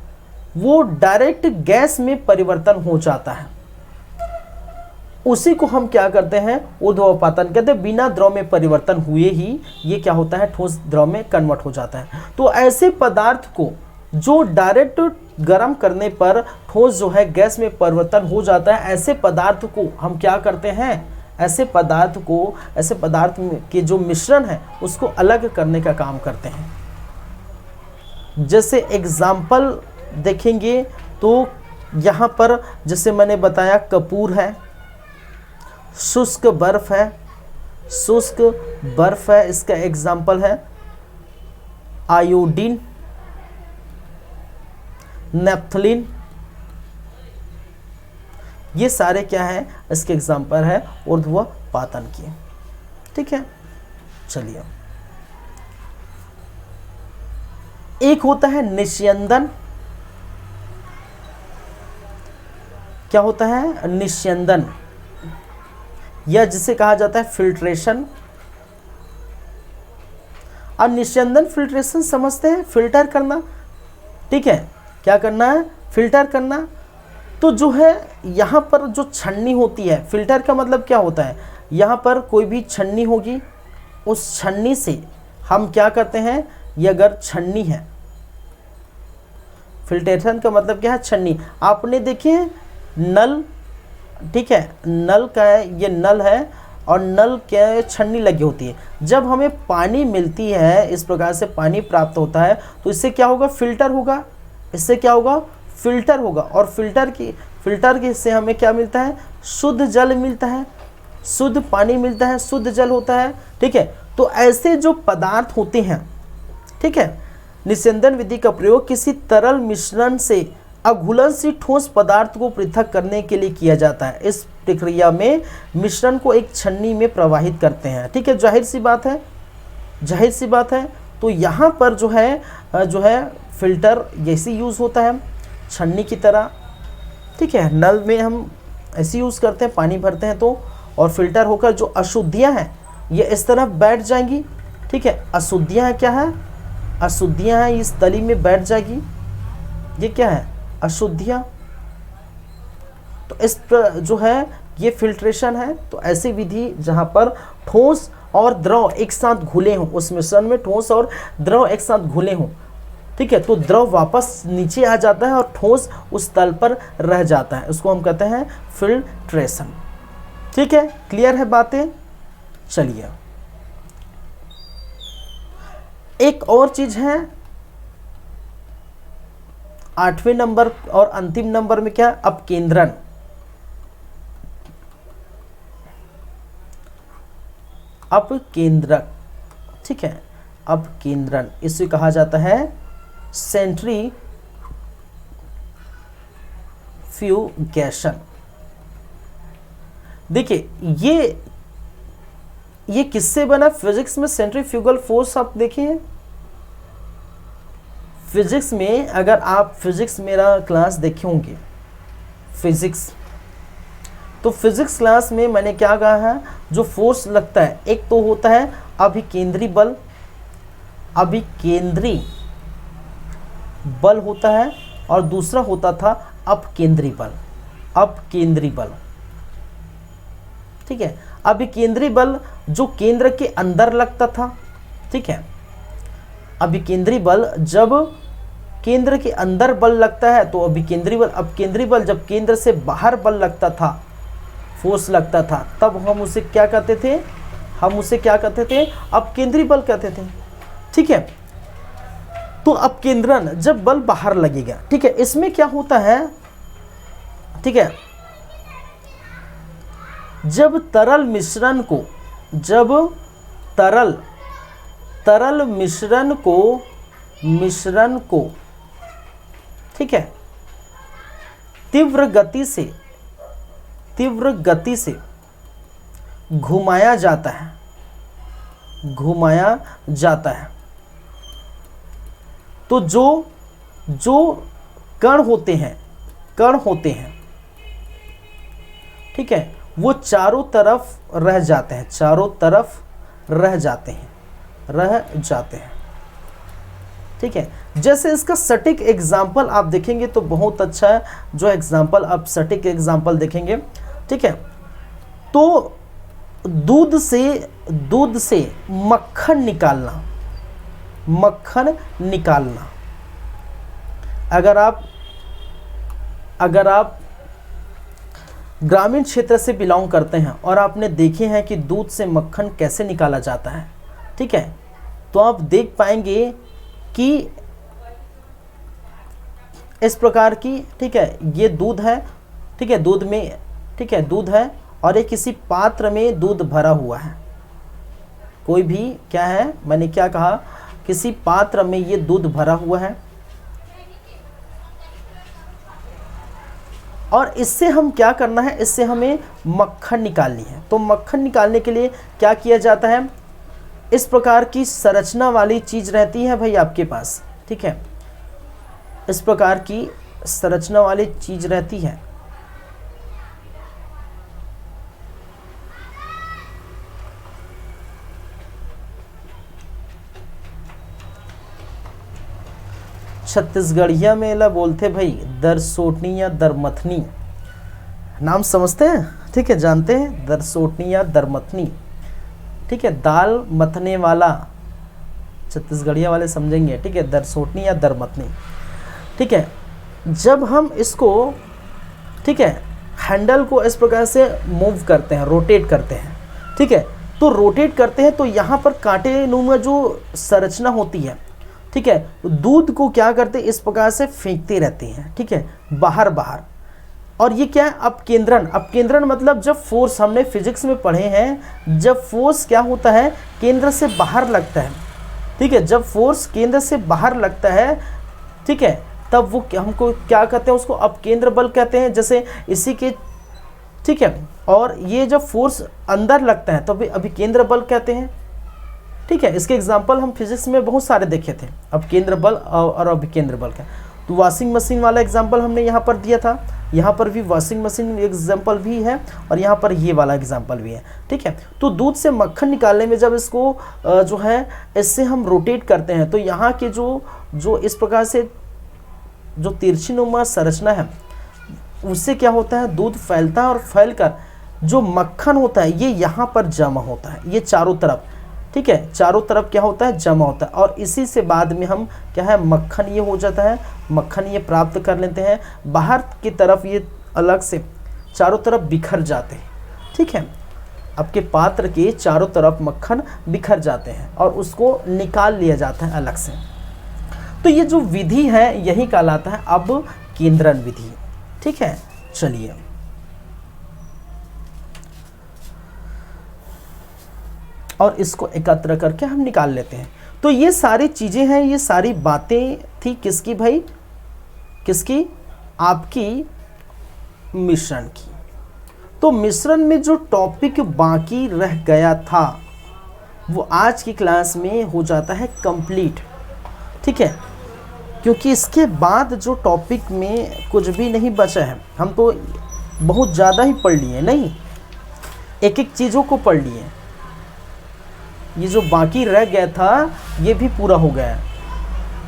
वो डायरेक्ट गैस में परिवर्तन हो जाता है, उसी को हम क्या करते हैं? ऊर्ध्वपातन कहते हैं। बिना द्रव में परिवर्तन हुए ही ये क्या होता है? ठोस द्रव में कन्वर्ट हो जाता है। तो ऐसे पदार्थ को जो डायरेक्ट गर्म करने पर ठोस जो है गैस में परिवर्तन हो जाता है, ऐसे पदार्थ को हम क्या करते हैं? ऐसे पदार्थ के जो मिश्रण है उसको अलग करने का काम करते हैं। जैसे एग्जाम्पल देखेंगे तो यहाँ पर जैसे मैंने बताया कपूर है, शुष्क बर्फ है, इसका एग्जाम्पल है आयोडीन, नेप्थलीन, ये सारे क्या है? इसके एग्जाम्पल है ऊर्ध्वपातन की, ठीक है। चलिए, एक होता है निस्यंदन। क्या होता है? निस्यंदन, या जिसे कहा जाता है फिल्ट्रेशन। और निस्यंदन फिल्ट्रेशन समझते हैं, फिल्टर करना, ठीक है। क्या करना है? फिल्टर करना। तो जो है यहाँ पर जो छन्नी होती है, फिल्टर का मतलब क्या होता है? यहाँ पर कोई भी छन्नी होगी, उस छन्नी से हम क्या करते हैं? ये अगर छन्नी है, फिल्ट्रेशन का मतलब क्या है? छन्नी। आपने देखे नल, ठीक है, नल का है, ये नल है और नल के छन्नी लगी होती है। जब हमें पानी मिलती है, इस प्रकार से पानी प्राप्त होता है, तो इससे क्या होगा? फिल्टर होगा। इससे क्या होगा? फिल्टर होगा। और फिल्टर के से हमें क्या मिलता है? शुद्ध जल मिलता है, शुद्ध पानी मिलता है, शुद्ध जल होता है, ठीक है। तो ऐसे जो पदार्थ होते हैं, ठीक है, निस्यंदन विधि का प्रयोग किसी तरल मिश्रण से अघुलनशील ठोस पदार्थ को पृथक करने के लिए किया जाता है। इस प्रक्रिया में मिश्रण को एक छन्नी में प्रवाहित करते हैं, ठीक है। जाहिर सी बात है। तो यहाँ पर जो है फिल्टर जैसे यूज़ होता है छन्नी की तरह, ठीक है। नल में हम ऐसे यूज़ करते हैं, पानी भरते हैं तो, और फिल्टर होकर जो अशुद्धियाँ हैं ये इस तरफ बैठ जाएंगी, ठीक है। अशुद्धियाँ क्या है? अशुद्धियाँ हैं इस तली में बैठ जाएगी, ये क्या है? अशुद्धियाँ। तो इस पर जो है ये फिल्ट्रेशन है। तो ऐसी विधि जहाँ पर ठोस और द्रव एक साथ घुले हों, उस मिश्रण में ठोस और द्रव एक साथ घुले हों, ठीक है, तो द्रव वापस नीचे आ जाता है और ठोस उस तल पर रह जाता है, उसको हम कहते हैं फिल्ट्रेशन, ठीक है। क्लियर है बातें? चलिए, एक और चीज है 8वें नंबर और अंतिम नंबर में, क्या? अपकेंद्रण। अपकेंद्रक, ठीक है, अपकेंद्रण, इसे कहा जाता है सेंट्रीफ्यूगेशन। देखिए ये किससे बना? फिजिक्स में सेंट्रीफ्यूगल फोर्स आप देखिए, फिजिक्स में अगर आप फिजिक्स मेरा क्लास देखे होंगे फिजिक्स, तो फिजिक्स क्लास में मैंने क्या कहा है? जो फोर्स लगता है, एक तो होता है अभिकेंद्री बल, अभिकेंद्री बल होता है, और दूसरा होता था अपकेंद्री बल, अपकेंद्री बल, ठीक है। अभिकेंद्री बल जो केंद्र के अंदर लगता था, ठीक है। अभिकेंद्री बल जब केंद्र के अंदर बल लगता है तो अभिकेंद्री बल। अपकेंद्री बल जब केंद्र से बाहर बल लगता था, फोर्स लगता था, तब हम उसे क्या कहते थे? हम उसे क्या कहते थे? अपकेंद्री बल कहते थे, ठीक है। तो अपकेंद्रण जब बल बाहर लगेगा, ठीक है, इसमें क्या होता है, ठीक है, जब तरल मिश्रण को, जब तरल मिश्रण को ठीक है तीव्र गति से घुमाया जाता है तो जो कण होते हैं ठीक है वो चारों तरफ रह जाते हैं ठीक है। जैसे इसका सटीक एग्जाम्पल आप देखेंगे तो बहुत अच्छा है, जो एग्जाम्पल आप सटीक एग्जाम्पल देखेंगे ठीक है। तो दूध से मक्खन निकालना, अगर आप ग्रामीण क्षेत्र से बिलोंग करते हैं और आपने देखे हैं कि दूध से मक्खन कैसे निकाला जाता है ठीक है, तो आप देख पाएंगे कि इस प्रकार की ठीक है, ये दूध है ठीक है, दूध में ठीक है दूध है और एक किसी पात्र में दूध भरा हुआ है, कोई भी क्या है, मैंने क्या कहा, किसी पात्र में ये दूध भरा हुआ है और इससे हम क्या करना है, इससे हमें मक्खन निकालनी है। तो मक्खन निकालने के लिए क्या किया जाता है, इस प्रकार की संरचना वाली चीज रहती है भाई आपके पास ठीक है, इस प्रकार की संरचना वाली चीज रहती है। छत्तीसगढ़िया मेला बोलते भाई दरसोटनी या दरमथनी, नाम समझते हैं ठीक है, जानते हैं दरसोटनी या दरमथनी ठीक है, दाल मथने वाला, छत्तीसगढ़िया वाले समझेंगे ठीक है, दरसोटनी या दरमथनी ठीक है। जब हम इसको ठीक है हैंडल को इस प्रकार से मूव करते हैं, रोटेट करते हैं ठीक है, तो रोटेट करते हैं तो यहाँ पर कांटेनुमा जो संरचना होती है ठीक है, दूध को क्या करते हैं, इस प्रकार से फेंकते रहते हैं ठीक है, बाहर। और ये क्या है, अपकेंद्रण मतलब जब फोर्स, हमने फिजिक्स में पढ़े हैं, जब फोर्स क्या होता है, केंद्र से बाहर लगता है ठीक है, जब फोर्स केंद्र से बाहर लगता है ठीक है, तब वो हमको क्या कहते हैं, उसको अपकेंद्र बल कहते हैं। जैसे इसी के ठीक है, और ये जब फोर्स अंदर लगता है तो अभिकेंद्र बल कहते हैं ठीक है। इसके एग्जाम्पल हम फिजिक्स में बहुत सारे देखे थे, अपकेंद्र बल और अभिकेंद्र बल का। तो वॉशिंग मशीन वाला एग्जाम्पल हमने यहाँ पर दिया था, यहाँ पर भी वॉशिंग मशीन एग्जाम्पल भी है और यहाँ पर ये वाला एग्जाम्पल भी है ठीक है। तो दूध से मक्खन निकालने में जब इसको जो है इससे हम रोटेट करते हैं तो यहाँ के जो इस प्रकार से जो तिरछीनुमा संरचना है उससे क्या होता है, दूध फैलता है और फैलकर जो मक्खन होता है ये यहाँ पर जमा होता है, ये चारों तरफ ठीक है, चारों तरफ क्या होता है, जमा होता है और इसी से बाद में हम क्या है, मक्खन ये हो जाता है, मक्खन ये प्राप्त कर लेते हैं। बाहर की तरफ ये अलग से चारों तरफ बिखर जाते हैं ठीक है, आपके पात्र के चारों तरफ मक्खन बिखर जाते हैं और उसको निकाल लिया जाता है अलग से। तो ये जो विधि है यही कहलाता है अपकेंद्रण विधि ठीक है। चलिए और इसको एकत्र करके हम निकाल लेते हैं। तो ये सारी चीज़ें हैं, ये सारी बातें थी किसकी भाई, किसकी, आपकी मिश्रण की। तो मिश्रण में जो टॉपिक बाकी रह गया था वो आज की क्लास में हो जाता है कंप्लीट ठीक है, क्योंकि इसके बाद जो टॉपिक में कुछ भी नहीं बचा है, हम तो बहुत ज़्यादा ही पढ़ लिए, नहीं एक एक चीज़ों को पढ़ लिए, ये जो बाकी रह गया था ये भी पूरा हो गया है,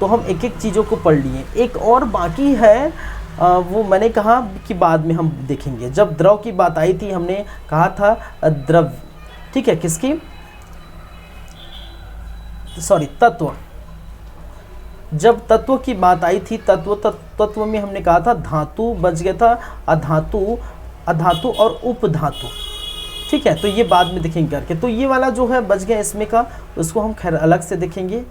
तो हम एक एक चीज़ों को पढ़ लिए। एक और बाकी है वो मैंने कहा कि बाद में हम देखेंगे। जब द्रव की बात आई थी हमने कहा था द्रव ठीक है, किसकी, सॉरी तत्व, जब तत्व की बात आई थी तत्व में हमने कहा था धातु बच गया था, अधातु और उपधातु ठीक है। तो ये बाद में देखेंगे करके, तो ये वाला जो है बच गया इसमें का, उसको हम खैर अलग से देखेंगे।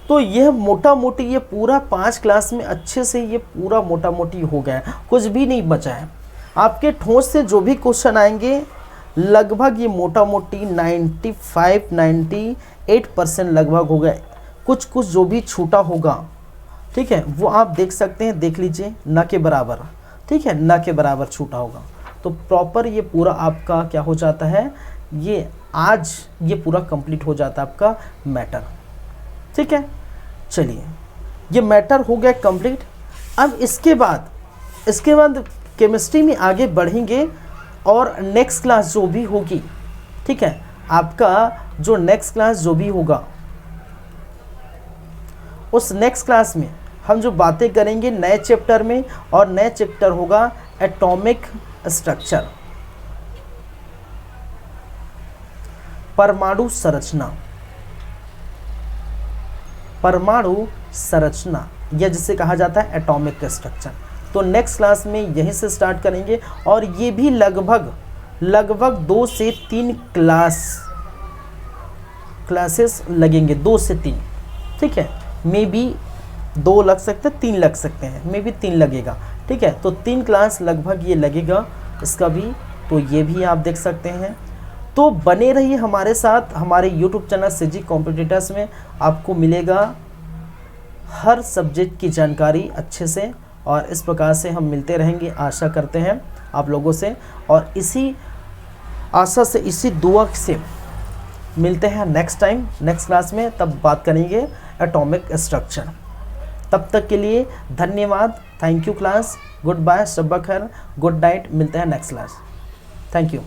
तो यह मोटा मोटी ये पूरा 5 क्लास में अच्छे से ये पूरा मोटा मोटी हो गया है, कुछ भी नहीं बचा है। आपके ठोस से जो भी क्वेश्चन आएंगे लगभग ये मोटा मोटी 95-98% लगभग हो गए। कुछ कुछ जो भी छूटा होगा, ठीक है, वो आप देख सकते हैं, देख लीजिए, न के बराबर, ठीक है, न के बराबर छूटा होगा। तो प्रॉपर ये पूरा आपका क्या हो जाता है, ये आज ये पूरा कंप्लीट हो जाता है आपका मैटर, ठीक है। चलिए, ये मैटर हो गया कंप्लीट। अब इसके बाद केमिस्ट्री में आगे बढ़ेंगे और नेक्स्ट क्लास जो भी होगी, ठीक है, आपका जो नेक्स्ट क्लास जो भी होगा, उस नेक्स्ट क्लास में हम जो बातें करेंगे नए चैप्टर में, और नए चैप्टर होगा एटॉमिक स्ट्रक्चर, परमाणु संरचना, परमाणु संरचना, या जिसे कहा जाता है एटॉमिक स्ट्रक्चर। तो नेक्स्ट क्लास में यहीं से स्टार्ट करेंगे, और ये भी लगभग 2 से 3 क्लासेस लगेंगे, 2 से 3, ठीक है। मे बी 2 लग सकते हैं, 3 लग सकते हैं, मे बी 3 लगेगा, ठीक है। तो 3 क्लास लगभग ये लगेगा इसका भी, तो ये भी आप देख सकते हैं। तो बने रहिए हमारे साथ, हमारे YouTube चैनल सीजी कॉम्पिटिटर्स में आपको मिलेगा हर सब्जेक्ट की जानकारी अच्छे से, और इस प्रकार से हम मिलते रहेंगे, आशा करते हैं आप लोगों से, और इसी आशा से, इसी दुआ से मिलते हैं नेक्स्ट टाइम, नेक्स्ट क्लास में, तब बात करेंगे एटॉमिक स्ट्रक्चर। तब तक के लिए धन्यवाद, thank you class, good bye, शब्बा खैर, गुड नाइट, मिलते हैं नेक्स्ट क्लास, थैंक यू।